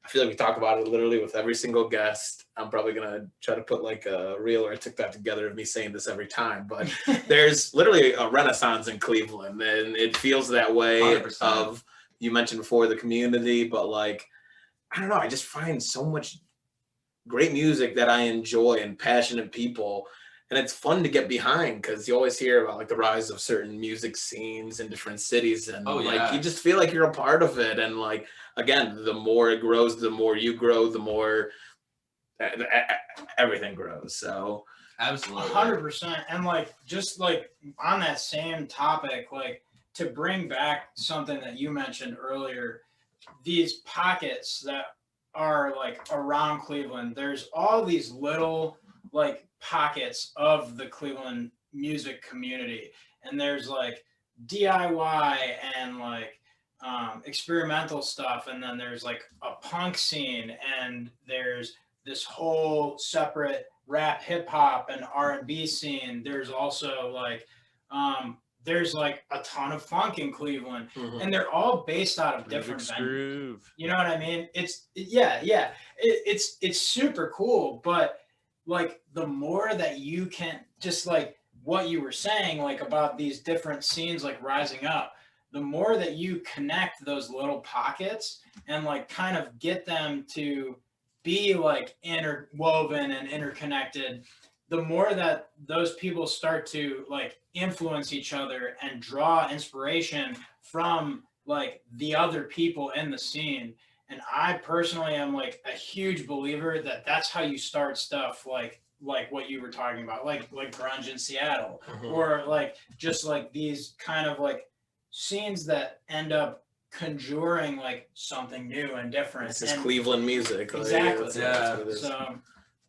I feel like we talk about it literally with every single guest. I'm probably going to try to put like a reel or a TikTok together of me saying this every time, but there's literally a renaissance in Cleveland, and it feels that way 100%. Of, you mentioned before, the community, but like, I don't know, I just find so much great music that I enjoy and passionate people. And it's fun to get behind, because you always hear about like the rise of certain music scenes in different cities, and like you just feel like you're a part of it. And like again, the more it grows, the more you grow, the more everything grows. So absolutely 100%. And like just like on that same topic, like to bring back something that you mentioned earlier, these pockets that are like around Cleveland, there's all these little like pockets of the Cleveland music community, and there's like DIY and like experimental stuff, and then there's like a punk scene, and there's this whole separate rap, hip hop, and R&B scene. There's also like there's like a ton of funk in Cleveland, and they're all based out of different venues. You know what I mean? It's super cool. But like the more that you can, just like what you were saying, like about these different scenes like rising up, the more that you connect those little pockets and like kind of get them to be like interwoven and interconnected, the more that those people start to like influence each other and draw inspiration from like the other people in the scene. And I personally am like a huge believer that that's how you start stuff like what you were talking about, like grunge in Seattle, or like just like these kind of like scenes that end up conjuring like something new and different. This is Cleveland music. Exactly. So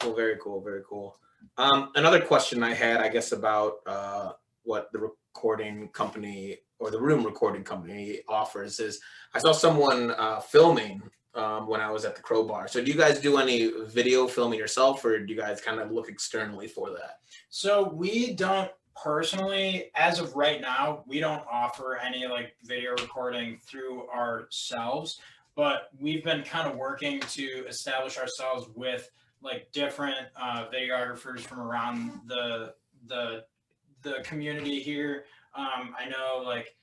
cool, very cool, very cool. Another question I had, I guess, about what the recording company or the room recording company offers is, I saw someone filming when I was at the Crowbar. So do you guys do any video filming yourself, or do you guys kind of look externally for that? So we don't personally, as of right now, we don't offer any like video recording through ourselves. but we've been kind of working to establish ourselves with like different videographers from around the community here. I know like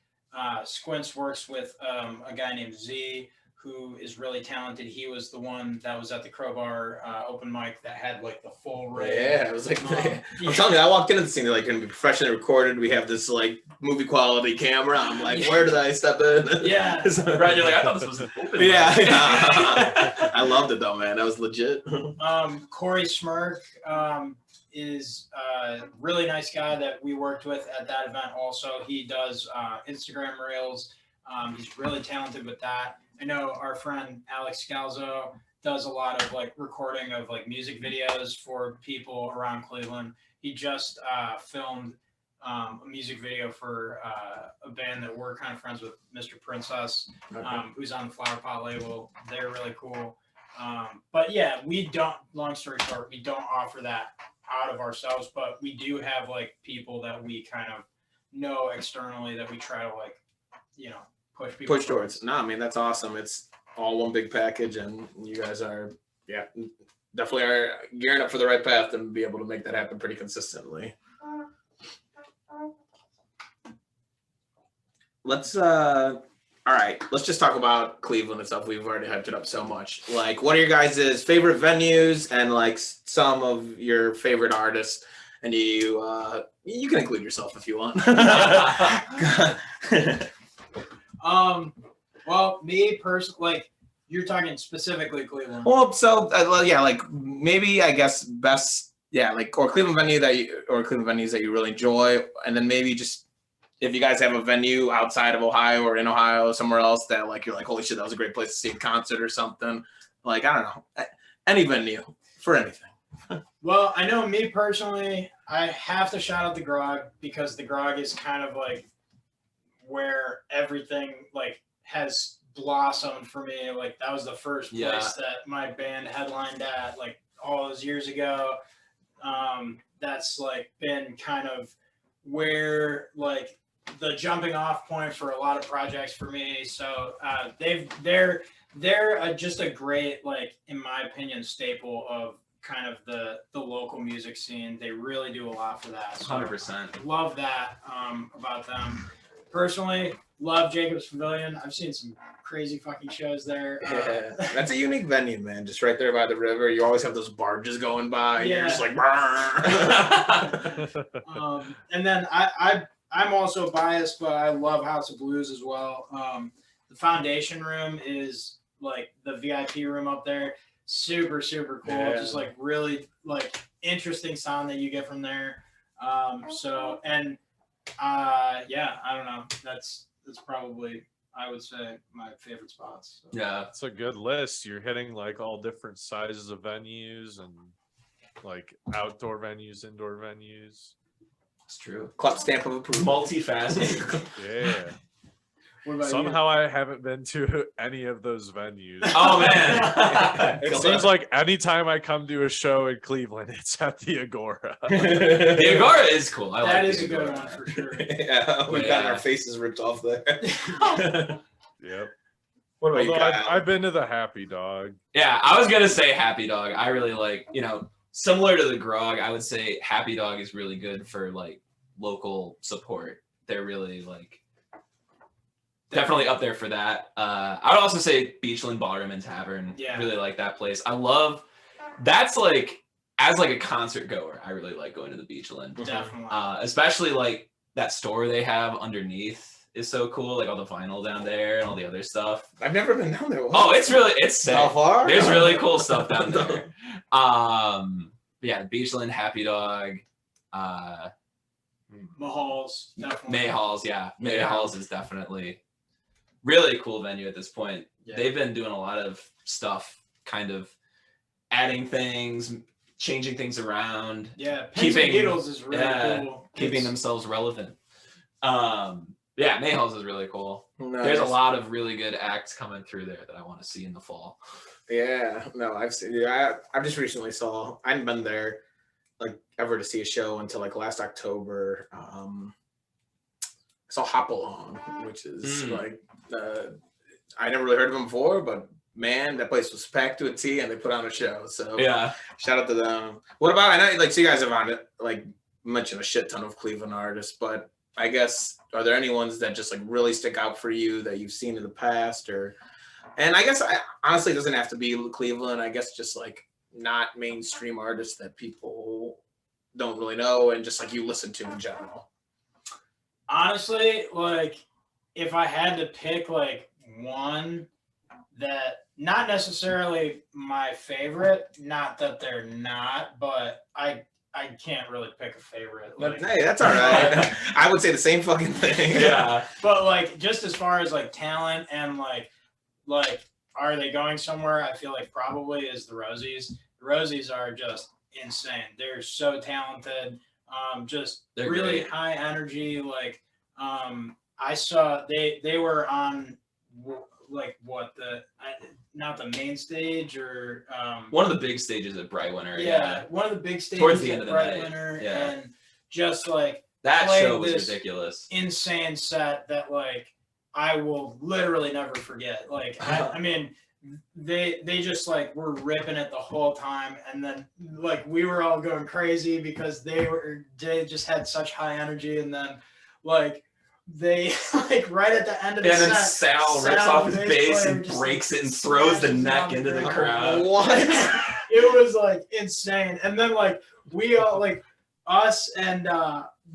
Squints works with a guy named Z, who is really talented. He was the one that was at the Crowbar open mic that had like the full rig. Yeah, it was like, I'm telling you, I walked into the scene, they're like, going to be professionally recorded. We have this like movie quality camera. I'm like, where did I step in? Yeah. Right, you're like, I thought this was an open mic. Yeah. I loved it though, man. That was legit. Corey Smirk is a really nice guy that we worked with at that event also. He does Instagram Reels. He's really talented with that. I know our friend Alex Scalzo does a lot of like recording of like music videos for people around Cleveland. He just filmed a music video for a band that we're kind of friends with, Mr. Princess, who's on the Flower Pot label. They're really cool. But yeah, we don't, long story short, we don't offer that out of ourselves, but we do have like people that we kind of know externally that we try to like, you know, push towards. No, I mean, that's awesome. It's all one big package, and you guys are, yeah, definitely are gearing up for the right path and be able to make that happen pretty consistently. Let's all right, let's just talk about Cleveland and stuff. We've already hyped it up so much. Like, what are your guys' favorite venues and like some of your favorite artists? And you can include yourself if you want. Well, me personally, like, you're talking specifically Cleveland. Well, so yeah, like maybe I guess best, yeah, like or Cleveland venues that you really enjoy, and then maybe just if you guys have a venue outside of Ohio or in Ohio somewhere else that like you're like, holy shit, that was a great place to see a concert or something. Like, I don't know, any venue for anything. Well, I know me personally, I have to shout out the Grog because the Grog is kind of like where everything like has blossomed for me. Like that was the first place that my band headlined at like all those years ago. That's like been kind of where like the jumping off point for a lot of projects for me. So they're just a great, like, in my opinion, staple of kind of the local music scene. They really do a lot for that. So 100%. Love that about them. Personally, love Jacob's Pavilion. I've seen some crazy fucking shows there. Yeah, that's a unique venue, man. Just right there by the river. You always have those barges going by. And Yeah. You're just like, and then I'm also biased, but I love House of Blues as well. The Foundation Room is like the VIP room up there. Super, super cool. Yeah. Just like really like interesting sound that you get from there. Yeah, I don't know. That's probably, I would say, my favorite spots. So. Yeah. It's a good list. You're hitting like all different sizes of venues and like outdoor venues, indoor venues. It's true. clap stamp of approval. Multifaceted. Yeah. What about Somehow I haven't been to any of those venues. Oh man. It seems like anytime I come to a show in Cleveland, it's at the Agora. The Agora is cool. I That like is the a good Agora. one for sure. Yeah, we've gotten our faces ripped off there. Yep. What about you, Although Kyle? I've been to the Happy Dog. Yeah, I was gonna say Happy Dog. I really like, similar to the Grog, I would say Happy Dog is really good for like local support. They're really like definitely up there for that. I would also say Beachland Ballroom and Tavern. Yeah. Really like that place. I love that's like as like a concert goer, I really like going to the Beachland. Definitely. Especially like that store they have underneath is so cool, like all the vinyl down there and all the other stuff. I've never been down there. Oh, it's sick. How far? There's really cool stuff down there. Yeah, Beachland, Happy Dog, Mahal's, definitely. Mayhalls, yeah. Yeah. Mayhalls is definitely really cool venue at this point. Yeah. They've been doing a lot of stuff, kind of adding things, changing things around, Yeah, keeping- Pins and Needles is really cool. keeping It's- themselves relevant. Yeah, Mayhalls is really cool. Nice. There's a lot of really good acts coming through there that I want to see in the fall. Yeah, no, I've seen. Yeah, I just recently saw. I hadn't been there like ever to see a show until like last October. I saw Hop Along, which is like I never really heard of them before, but man, that place was packed to a T, and they put on a show. So Yeah. shout out to them. What about, I know, like, so you guys have on it, like, mentioned a shit ton of Cleveland artists, but I guess, are there any ones that just like really stick out for you that you've seen in the past? Or, and I guess honestly, it doesn't have to be Cleveland. I guess just like not mainstream artists that people don't really know and just like you listen to in general. Honestly, like if I had to pick like one that not necessarily my favorite, not that they're not, but I can't really pick a favorite. Like, Hey, that's all right. I would say the same fucking thing. Yeah. but like just as far as like talent and like are they going somewhere? I feel like probably is the Rosies. The Rosies are just insane. They're so talented. Just They're really great. high energy. Like I saw they were on like what not the main stage or One of the big stages at Brightwinter. yeah, one of the big stages Towards the at end of the night. Brightwinter, Yeah. and just like That played show was this ridiculous. insane set that like I will literally never forget. Like I mean they just like were ripping it the whole time, and then like we were all going crazy because they just had such high energy, and then like they like right at the end of the And set, then Sal rips off his bass and breaks it and throws the neck into the crowd. What? It was like insane. And then like we all like us and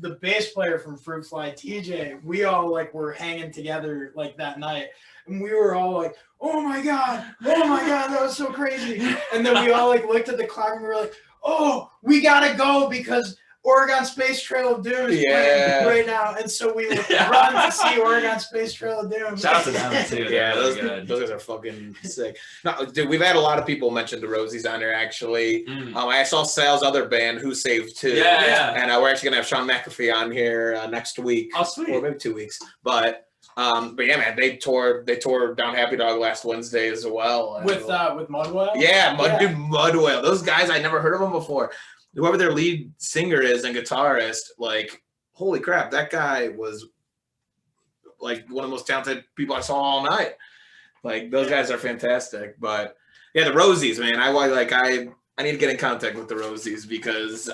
the bass player from Fruitfly, TJ, we all like were hanging together like that night, and we were all like, oh my god, that was so crazy. And then we all like looked at the clock and we were like, oh, we gotta go because Oregon Space Trail of Doom is playing right now, and so we would run to see Oregon Space Trail of Doom. Shout out to them too. Yeah, Those those guys are fucking sick. No, dude, we've had a lot of people mention the Rosies on there actually. I saw Sal's other band, Who Saved too. Yeah. And we're actually gonna have Sean McAfee on here next week. Oh, sweet. Or maybe 2 weeks. But yeah, man, they tore down Happy Dog last Wednesday as well. With Mudwell? Yeah, Mudwell. Those guys, I never heard of them before. Whoever their lead singer is and guitarist, like, holy crap, that guy was like one of the most talented people I saw all night. Like, those guys are fantastic. But yeah, the Rosies, man, I need to get in contact with the Rosies because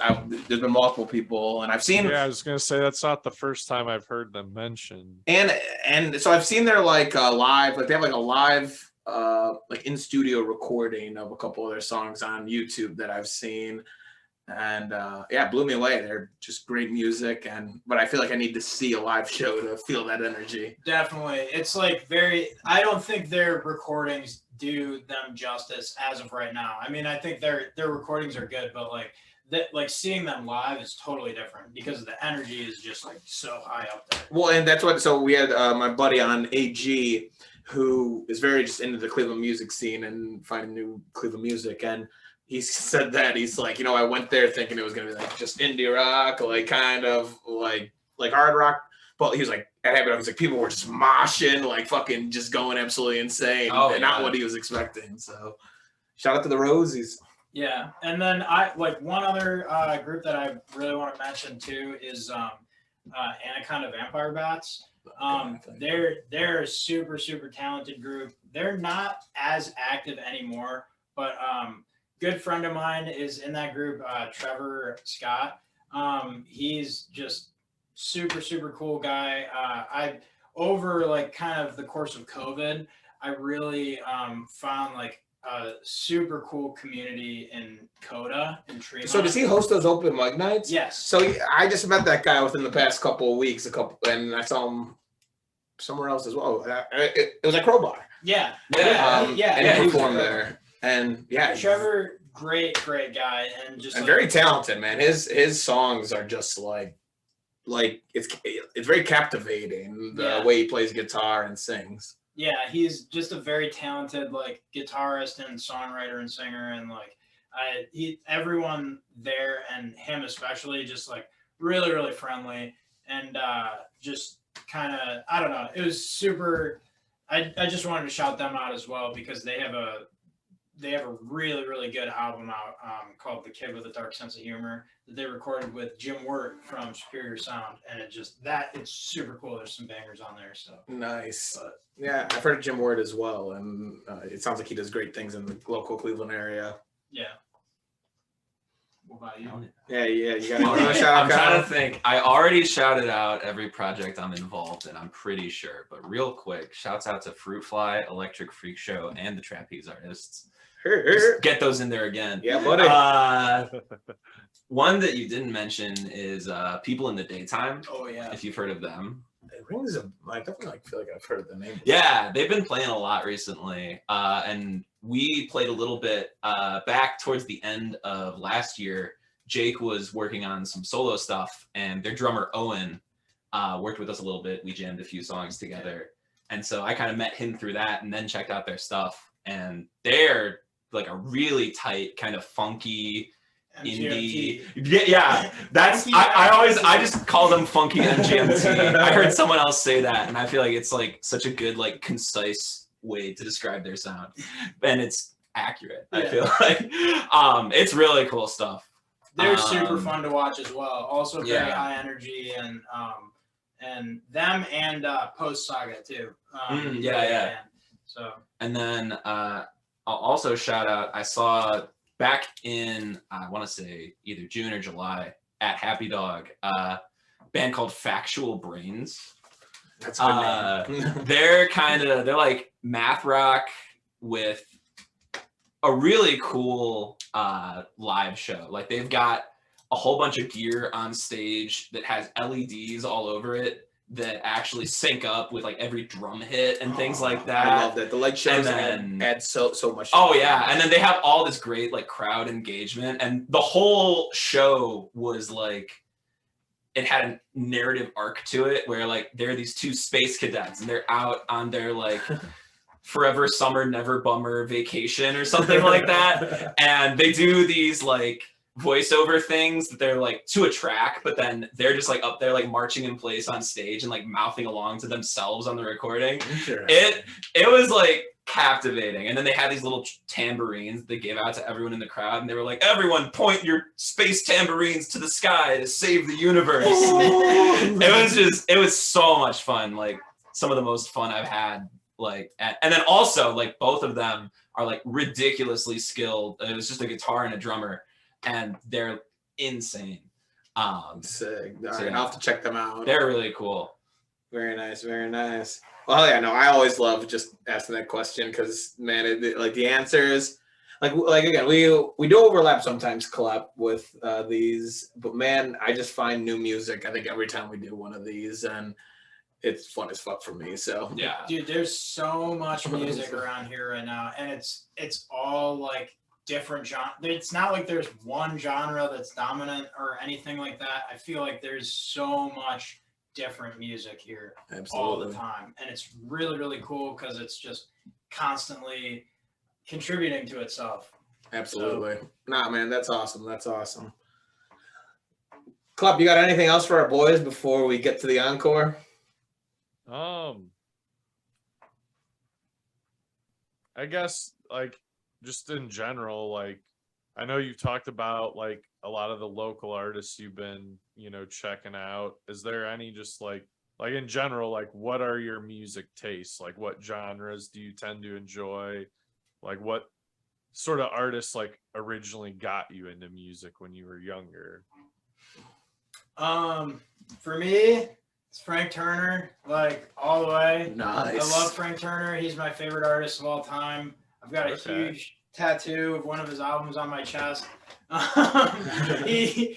there's been multiple people, and I've seen. Yeah, I was gonna say that's not the first time I've heard them mentioned. And so I've seen their like live, like they have like a live like in studio recording of a couple of their songs on YouTube that I've seen. And yeah, it blew me away. They're just great music, but I feel like I need to see a live show to feel that energy. Definitely. It's like I don't think their recordings do them justice as of right now. I mean, I think their recordings are good, but like seeing them live is totally different because the energy is just like so high up there. Well, and that's what, so we had my buddy on AG who is very just into the Cleveland music scene and finding new Cleveland music, and he said that he's like, I went there thinking it was gonna be like just indie rock, like kind of like hard rock, but he was like at Happy Dog, he's like people were just moshing, like fucking just going absolutely insane, and not what he was expecting. So shout out to the Rosies. Yeah, and then one other group that I really want to mention too is Anaconda Vampire Bats. They're a super talented group. They're not as active anymore, but good friend of mine is in that group, Trevor Scott. He's just super cool guy. I over like kind of the course of COVID, I really found like a super cool community in Coda in Tremont. So does he host those open mic nights? Yes. So I just met that guy within the past couple of weeks, and I saw him somewhere else as well. It was at Crowbar. Yeah. And he performed there. And yeah, Trevor, great guy, and just very talented, man. His songs are just like it's very captivating the way he plays guitar and sings. Yeah, he's just a very talented like guitarist and songwriter and singer, and like everyone there and him especially just like really friendly, and just kind of, I don't know, it was super. I just wanted to shout them out as well because they have a they have a really, really good album out called The Kid with a Dark Sense of Humor that they recorded with Jim Wirt from Superior Sound. And it's super cool. There's some bangers on there. So Nice. Yeah, I've heard of Jim Ward as well. And it sounds like he does great things in the local Cleveland area. yeah. What about you? Yeah. You got another shout I'm out, trying Kyle? to think. I already shouted out every project I'm involved in, I'm pretty sure. But real quick, shouts out to Fruitfly, Electric Freak Show, and the Trapeze Artists. Just get those in there again. Yeah, buddy. One that you didn't mention is People in the Daytime, Oh, yeah. if you've heard of them. It rings I definitely feel like I've heard the name. Yeah, they've been playing a lot recently. And we played a little bit back towards the end of last year. Jake was working on some solo stuff, and their drummer Owen worked with us a little bit. We jammed a few songs together. And so I kind of met him through that and then checked out their stuff. And they're like a really tight, kind of funky indie. Yeah. That's I just call them funky MGMT. I heard someone else say that, and I feel like it's like such a good, like, concise way to describe their sound, and it's accurate. I feel like it's really cool stuff. They're super fun to watch as well. Also very Yeah. high energy, and them and Post Saga too. Yeah. So And then I'll also shout out, I saw back in, I want to say either June or July at Happy Dog, band called Factual Brains. That's a good name. They're like math rock with a really cool live show. Like, they've got a whole bunch of gear on stage that has LEDs all over it that actually sync up with like every drum hit and things like that. I love that. The light shows And then- add so much. Oh yeah, and then they have all this great like crowd engagement, and the whole show was like, it had a narrative arc to it where like there are these two space cadets and they're out on their like forever summer never bummer vacation or something like that, and they do these like voiceover things that they're like to a track, but then they're just like up there like marching in place on stage and like mouthing along to themselves on the recording. It was like captivating. And then they had these little tambourines that they gave out to everyone in the crowd, and they were like, everyone point your space tambourines to the sky to save the universe. It was so much fun. Like, some of the most fun I've had. Like, and then also like both of them are like ridiculously skilled. It was just a guitar and a drummer, and they're insane. Sick. All So, right, yeah. I'll have to check them out. They're really cool. Very nice, very nice. Well, yeah, no, I always love just asking that question because, man, like the answers, like again, we do overlap sometimes, collab with these, but man, I just find new music. I think every time we do one of these, and it's fun as fuck for me. So Yeah. dude, there's so much music around here right now, and it's all like different genre. It's not like there's one genre that's dominant or anything like that. I feel like there's so much different music here all the time, and it's really, really cool because it's just constantly contributing to itself. Absolutely. Nah, man, that's awesome. That's awesome. Club, you got anything else for our boys before we get to the encore? I guess like just in general, like I know you've talked about like a lot of the local artists you've been, checking out. Is there any just like in general, like what are your music tastes? Like what genres do you tend to enjoy? Like what sort of artists like originally got you into music when you were younger? For me, it's Frank Turner, like all the way. Nice. I love Frank Turner. He's my favorite artist of all time. I've got a huge tattoo of one of his albums on my chest. He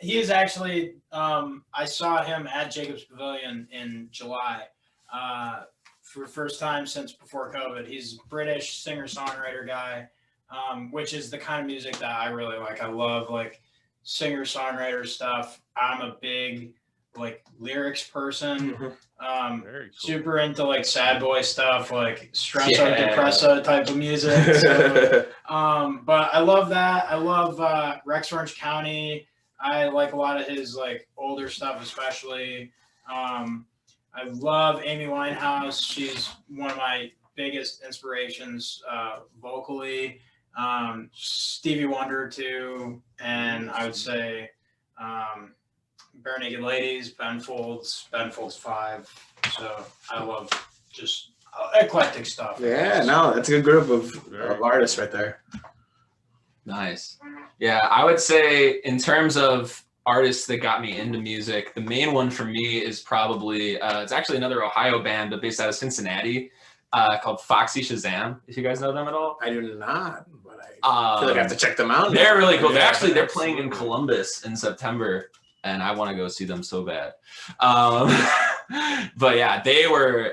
is actually, I saw him at Jacob's Pavilion in July for the first time since before COVID. He's a British singer-songwriter guy, which is the kind of music that I really like. I love like singer-songwriter stuff. I'm a big like lyrics person. Very cool. Super into like sad boy stuff, like stressa depressa type of music. So, but I love that. I love Rex Orange County. I like a lot of his like older stuff, especially. I love Amy Winehouse. She's one of my biggest inspirations vocally. Stevie Wonder too, and I would say Bare Naked Ladies, Ben Folds 5. So I love just eclectic stuff. Yeah, no, that's a good group of artists right there. Nice. Yeah, I would say in terms of artists that got me into music, the main one for me is probably it's actually another Ohio band, but based out of Cincinnati, called Foxy Shazam. If you guys know them at all. I do not, but I feel like I have to check them out. They're really cool. Yeah, They're playing in Columbus in September, and I want to go see them so bad. But yeah, they're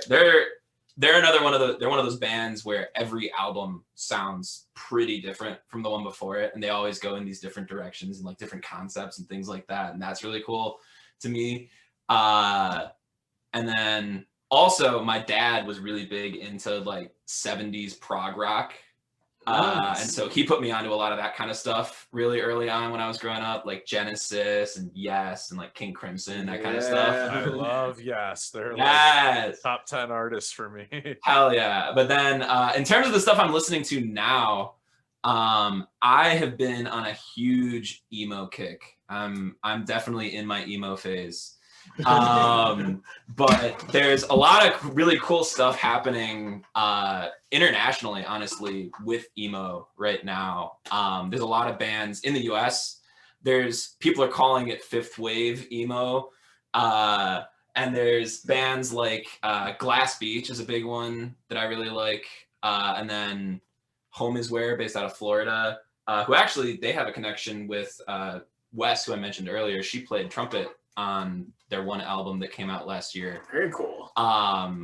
another one of those bands where every album sounds pretty different from the one before it, and they always go in these different directions and like different concepts and things like that, and that's really cool to me. And then also my dad was really big into like 70s prog rock. Nice. And so he put me onto a lot of that kind of stuff really early on when I was growing up, like Genesis and Yes and like King Crimson, that kind of stuff. I love Yes. They're like Yes. top 10 artists for me. Hell yeah. But then in terms of the stuff I'm listening to now, I have been on a huge emo kick. I'm definitely in my emo phase. But there's a lot of really cool stuff happening internationally, honestly, with emo right now. There's a lot of bands in the US. People are calling it fifth wave emo. And there's bands like Glass Beach is a big one that I really like. And then Home Is Where, based out of Florida, who actually, they have a connection with Wes, who I mentioned earlier. She played trumpet on their one album that came out last year. Very cool.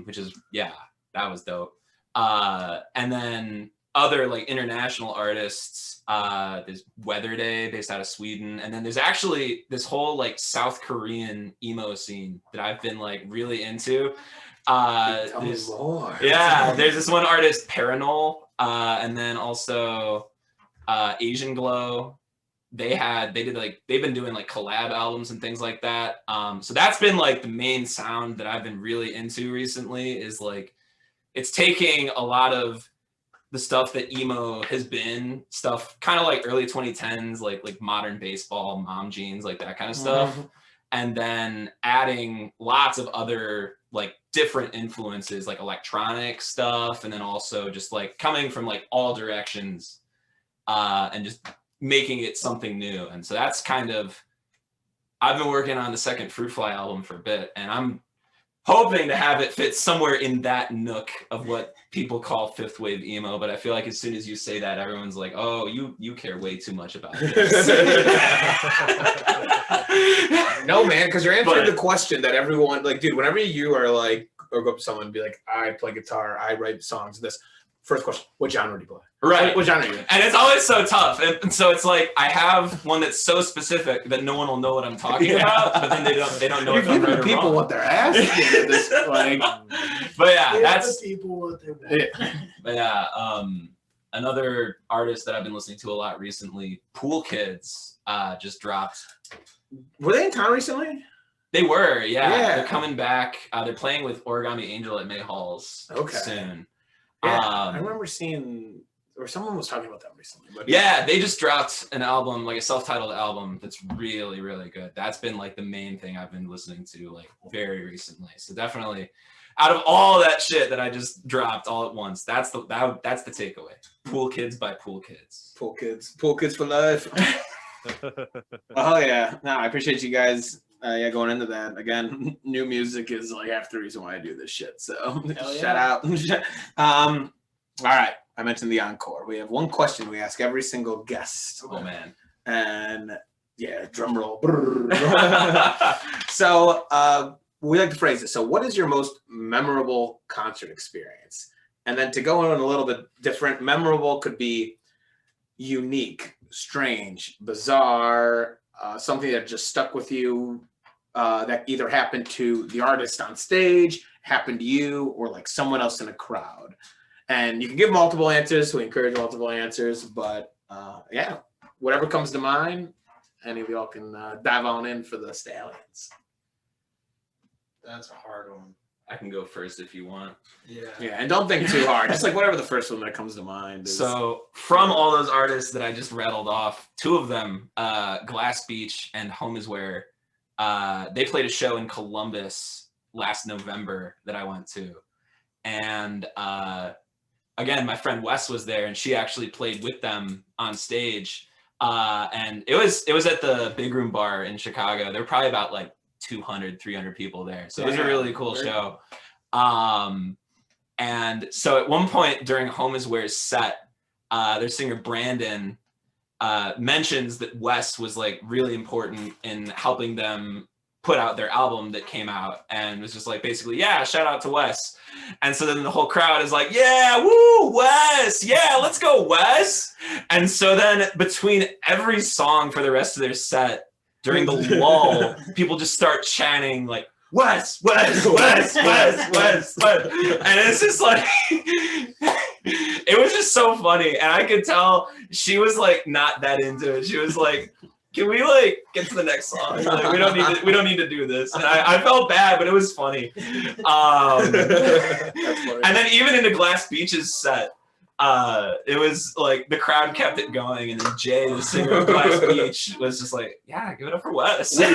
Which is, yeah, that was dope. And then other like international artists, there's Weather Day based out of Sweden. And then there's actually this whole like South Korean emo scene that I've been like really into. Tell me more. Yeah, there's this one artist, Paranol, and then also Asian Glow. They've been doing like collab albums and things like that. So that's been like the main sound that I've been really into recently, is like it's taking a lot of the stuff that emo has been, stuff kind of like early 2010s, like Modern Baseball, Mom Jeans, like that kind of stuff, and then adding lots of other like different influences, like electronic stuff, and then also just like coming from like all directions, and just making it something new. And so that's kind of, I've been working on the second Fruitfly album for a bit, and I'm hoping to have it fit somewhere in that nook of what people call fifth wave emo. But I feel like as soon as you say that, everyone's like, oh, you care way too much about this. No, man, because you're answering the question that everyone, like, dude, whenever you are like, or go up to someone and be like, I play guitar, I write songs, this first question, what genre do you play? Right. What genre are you in? And it's always so tough. And so it's like, I have one that's so specific that no one will know what I'm talking about, but then they don't know You're if I'm giving right or people wrong. what they're asking. This, like, But yeah, that's, the people what they want. but yeah, another artist that I've been listening to a lot recently, Pool Kids, just dropped. were they in town recently? They were, yeah. They're Yeah. coming back. They're playing with Origami Angel at May Halls soon. Yeah, I remember seeing, or someone was talking about that recently. But Yeah, they just dropped an album, like a self-titled album that's really, really good. That's been like the main thing I've been listening to like very recently. So definitely, out of all that shit that I just dropped all at once, that's the takeaway. Pool Kids by Pool Kids. Pool kids for life. Oh yeah, no, I appreciate you guys. Going into that again, new music is like half the reason why I do this shit. So shout out. All right, I mentioned the encore. We have one question we ask every single guest. Oh man. And yeah, drum roll. So we like to phrase it. So what is your most memorable concert experience? And then to go in a little bit different, memorable could be unique, strange, bizarre, something that just stuck with you, that either happened to the artist on stage, happened to you, or like someone else in a crowd. And you can give multiple answers, so we encourage multiple answers, but yeah, whatever comes to mind, any of y'all can dive on in for the Stallions. That's a hard one. I can go first if you want. Yeah, and don't think too hard. Just like whatever the first one that comes to mind is. So from all those artists that I just rattled off, two of them, Glass Beach and Home Is Where, they played a show in Columbus last November that I went to. And again, my friend Wes was there, and she actually played with them on stage. And it was at the Big Room Bar in Chicago. There were probably about like 200, 300 people there. So it was a really cool show. And so at one point during Home Is Where's set, their singer Brandon mentions that Wes was like really important in helping them put out their album that came out, and was just like basically, yeah, shout out to Wes. And so then the whole crowd is like, yeah, woo, Wes, yeah, let's go, Wes. And so then between every song for the rest of their set, during the lull, people just start chanting like, Wes, Wes, Wes, Wes, Wes, Wes. And it's just like, it was just so funny. And I could tell she was like not that into it. She was like, can we like get to the next song? Like, we don't need to do this. And I felt bad, but it was funny. That's funny. And then even into Glass Beach's set, it was like the crowd kept it going, and then Jay, the singer of Glass Beach, was just like, yeah, give it up for Wes. We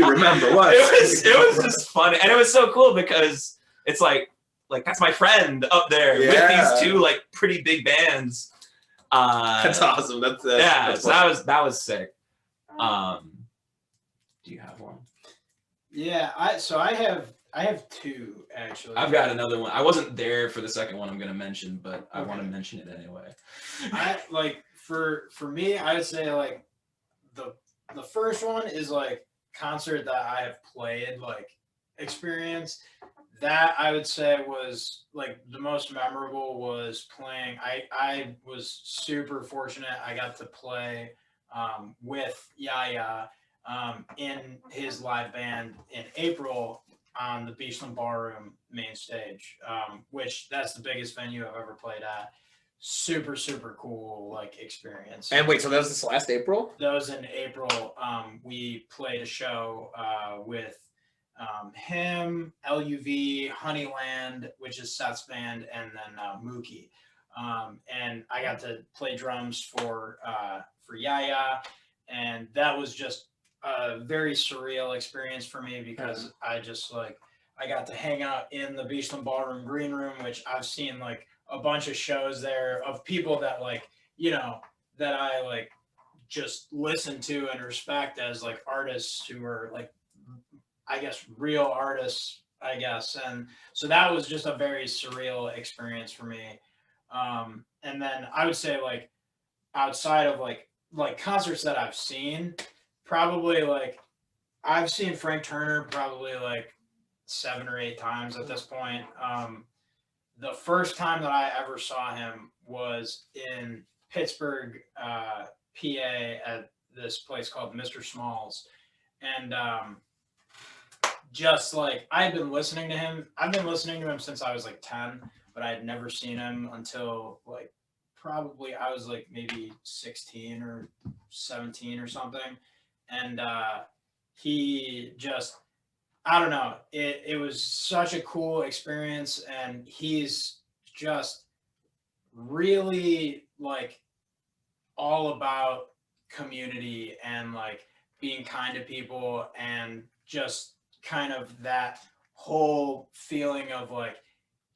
remember what It was just funny, and it was so cool because it's like that's my friend up there with these two like pretty big bands. That's awesome. That's so that was sick. Do you have one? Yeah, I have two actually. I've got another one. I wasn't there for the second one I'm gonna mention, but I want to mention it anyway. I like for me, I would say like the first one is like concert that I have played, like experience. That I would say was like the most memorable was playing. I was super fortunate. I got to play with Yaya in his live band in April on the Beachland Ballroom main stage, which that's the biggest venue I've ever played at. Super, super cool like experience. And wait, so that was this last April? That was in April. We played a show with him, LUV, Honeyland, which is Seth's band, and then Mookie. And I got to play drums for Yaya, and that was just a very surreal experience for me because I just like I got to hang out in the Beachland Ballroom green room, which I've seen like a bunch of shows there of people that like, you know, that I like just listen to and respect as like artists who are like, I guess, real artists, I guess. And so that was just a very surreal experience for me. And then I would say like outside of like concerts that I've seen, probably like I've seen Frank Turner probably like 7 or 8 times at this point. The first time that I ever saw him was in Pittsburgh, PA at this place called Mr. Smalls. And just like I've been listening to him since I was like 10, but I had never seen him until like probably I was like maybe 16 or 17 or something. And he just, I don't know, it was such a cool experience, and he's just really like all about community and like being kind to people, and just kind of that whole feeling of like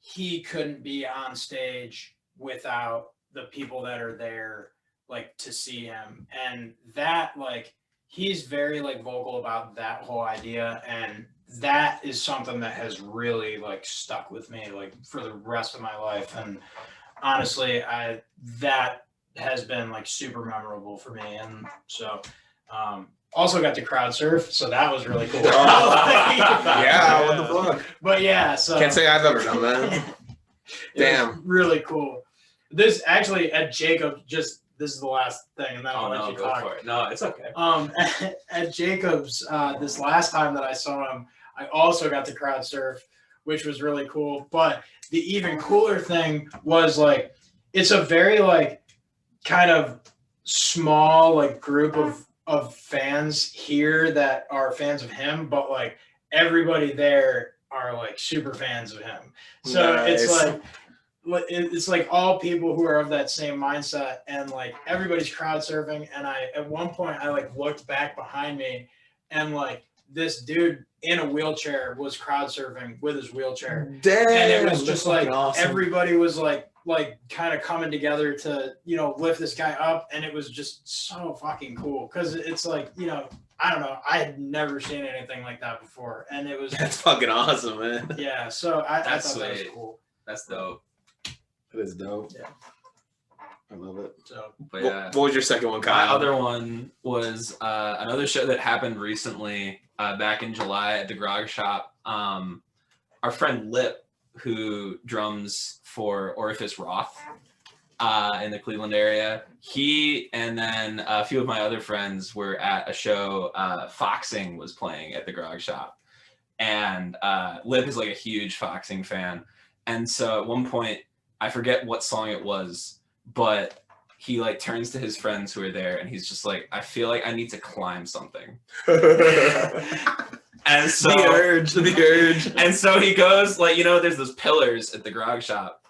he couldn't be on stage without the people that are there like to see him. And that like he's very like vocal about that whole idea, and that is something that has really like stuck with me like for the rest of my life. And honestly, that has been like super memorable for me. And so also got to crowd surf, so that was really cool. Yeah, what the fuck? But yeah, so Can't say I've ever done that. Damn, really cool. This actually at Jacob, just this is the last thing, and then I'll let you talk. For it. No, it's okay. At Jacob's, this last time that I saw him, I also got to crowd surf, which was really cool. But the even cooler thing was like, it's a very like kind of small like group of fans here that are fans of him, but like everybody there are like super fans of him. So it's like all people who are of that same mindset, and like everybody's crowd surfing. And at one point I like looked back behind me, and like this dude in a wheelchair was crowd surfing with his wheelchair. Damn, and it was just like awesome. everybody was like kind of coming together to, you know, lift this guy up, and it was just so fucking cool because it's like, you know, I don't know, I had never seen anything like that before, and it was That's fucking awesome, man. yeah. So I thought That's that was sweet. cool. That's dope. It is dope. Yeah. I love it. So But yeah. What was your second one, My Kyle? other one was another show that happened recently, back in July at the Grog Shop. Our friend Lip, who drums for Orifice Roth in the Cleveland area, he and then a few of my other friends were at a show. Foxing was playing at the Grog Shop, and Lip is like a huge Foxing fan. And so at one point, I forget what song it was, but he like turns to his friends who are there, and he's just like, I feel like I need to climb something. And so the urge. And so he goes, like, you know, there's those pillars at the Grog Shop.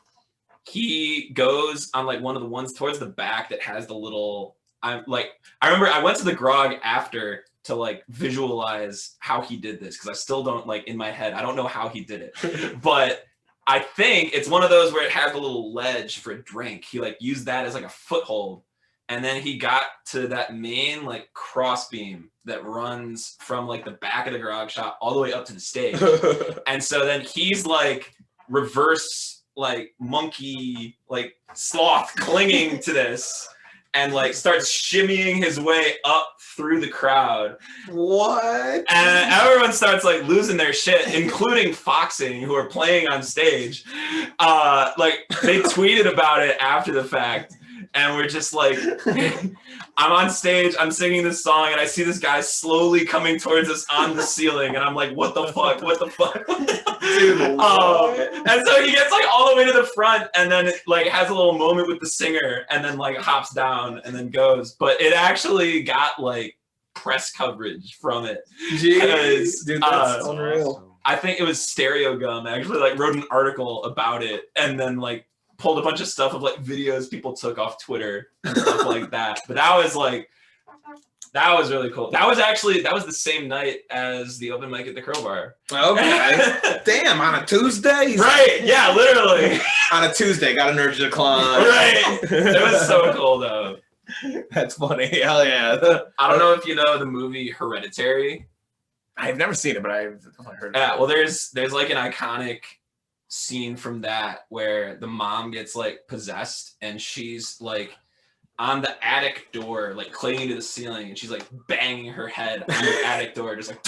He goes on like one of the ones towards the back that has the little, I remember I went to the Grog after to like visualize how he did this, because I still don't, like, in my head, I don't know how he did it. But I think it's one of those where it has a little ledge for a drink. He like used that as like a foothold. And then he got to that main like cross beam that runs from like the back of the Grog Shop all the way up to the stage. And so then he's like reverse like monkey, like sloth clinging to this, and like starts shimmying his way up through the crowd. What? And everyone starts like losing their shit, including Foxing, who are playing on stage. Like they tweeted about it after the fact. And we're just like, I'm on stage, I'm singing this song, and I see this guy slowly coming towards us on the ceiling, and I'm like, what the fuck? Dude, and so he gets like all the way to the front, and then it, like has a little moment with the singer, and then like hops down and then goes. But it actually got like press coverage from it. Jeez, dude, that's unreal. Awesome. I think it was Stereo Gum actually like wrote an article about it, and then like pulled a bunch of stuff of like videos people took off Twitter and stuff like that. But that was really cool. That was the same night as the open mic at the Crowbar. Okay. Damn, on a Tuesday? Right. Yeah, literally. On a Tuesday, got an urge to climb. Right. It was so cool though. That's funny. Hell yeah. I don't know if you know the movie Hereditary. I've never seen it, but I've heard of it. Yeah, well there's like an iconic scene from that where the mom gets like possessed, and she's like on the attic door, like clinging to the ceiling, and she's like banging her head on the attic door, just like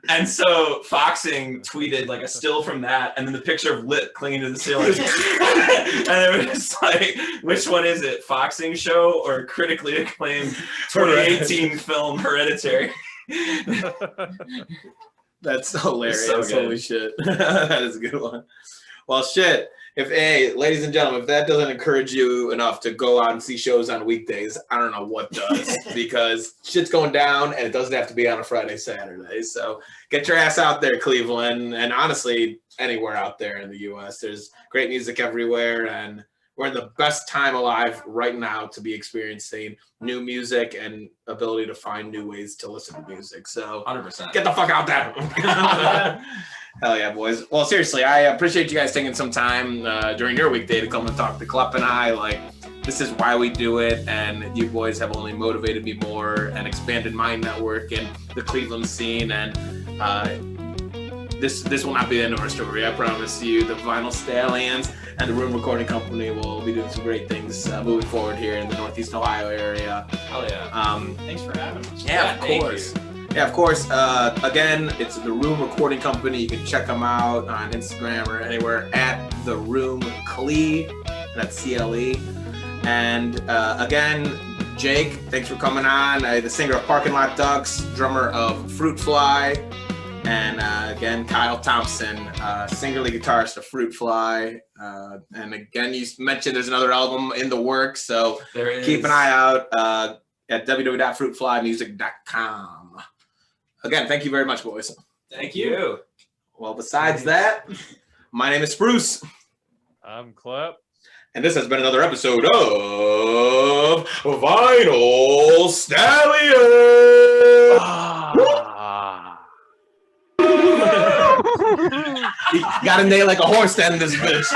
and so Foxing tweeted like a still from that, and then the picture of Lit clinging to the ceiling. And it was like, which one is it, Foxing show or critically acclaimed 2018 film Hereditary? That's hilarious. So good. Holy shit. That is a good one. Well, shit. Hey, ladies and gentlemen, if that doesn't encourage you enough to go out and see shows on weekdays, I don't know what does, because shit's going down, and it doesn't have to be on a Friday, Saturday. So get your ass out there, Cleveland, and honestly, anywhere out there in the U.S. There's great music everywhere, and we're in the best time alive right now to be experiencing new music and ability to find new ways to listen to music. So 100%. get the fuck out there. Hell yeah, boys. Well, seriously, I appreciate you guys taking some time during your weekday to come and talk to Klepp and I. Like, this is why we do it, and you boys have only motivated me more and expanded my network in the Cleveland scene. And this will not be the end of our story. I promise you. The Vinyl Stallions and the Room Recording Company will be doing some great things moving forward here in the Northeast Ohio area. Hell yeah. thanks for having us. Yeah, of thank course. you. Yeah, of course. Again, it's the Room Recording Company. You can check them out on Instagram or anywhere at the Room Cle. That's CLE. And again, Jake, thanks for coming on. The singer of Parking Lot Ducks, drummer of Fruitfly, and again, Kyle Thompson, singer lead guitarist of Fruitfly. And again, you mentioned there's another album in the works, so There is. keep an eye out at www.fruitflymusic.com. Again, thank you very much, boys. Thank you. Well, besides that, my name is Spruce. I'm Clep. And this has been another episode of Vinyl Stallions. You gotta nail like a horse to end this bitch.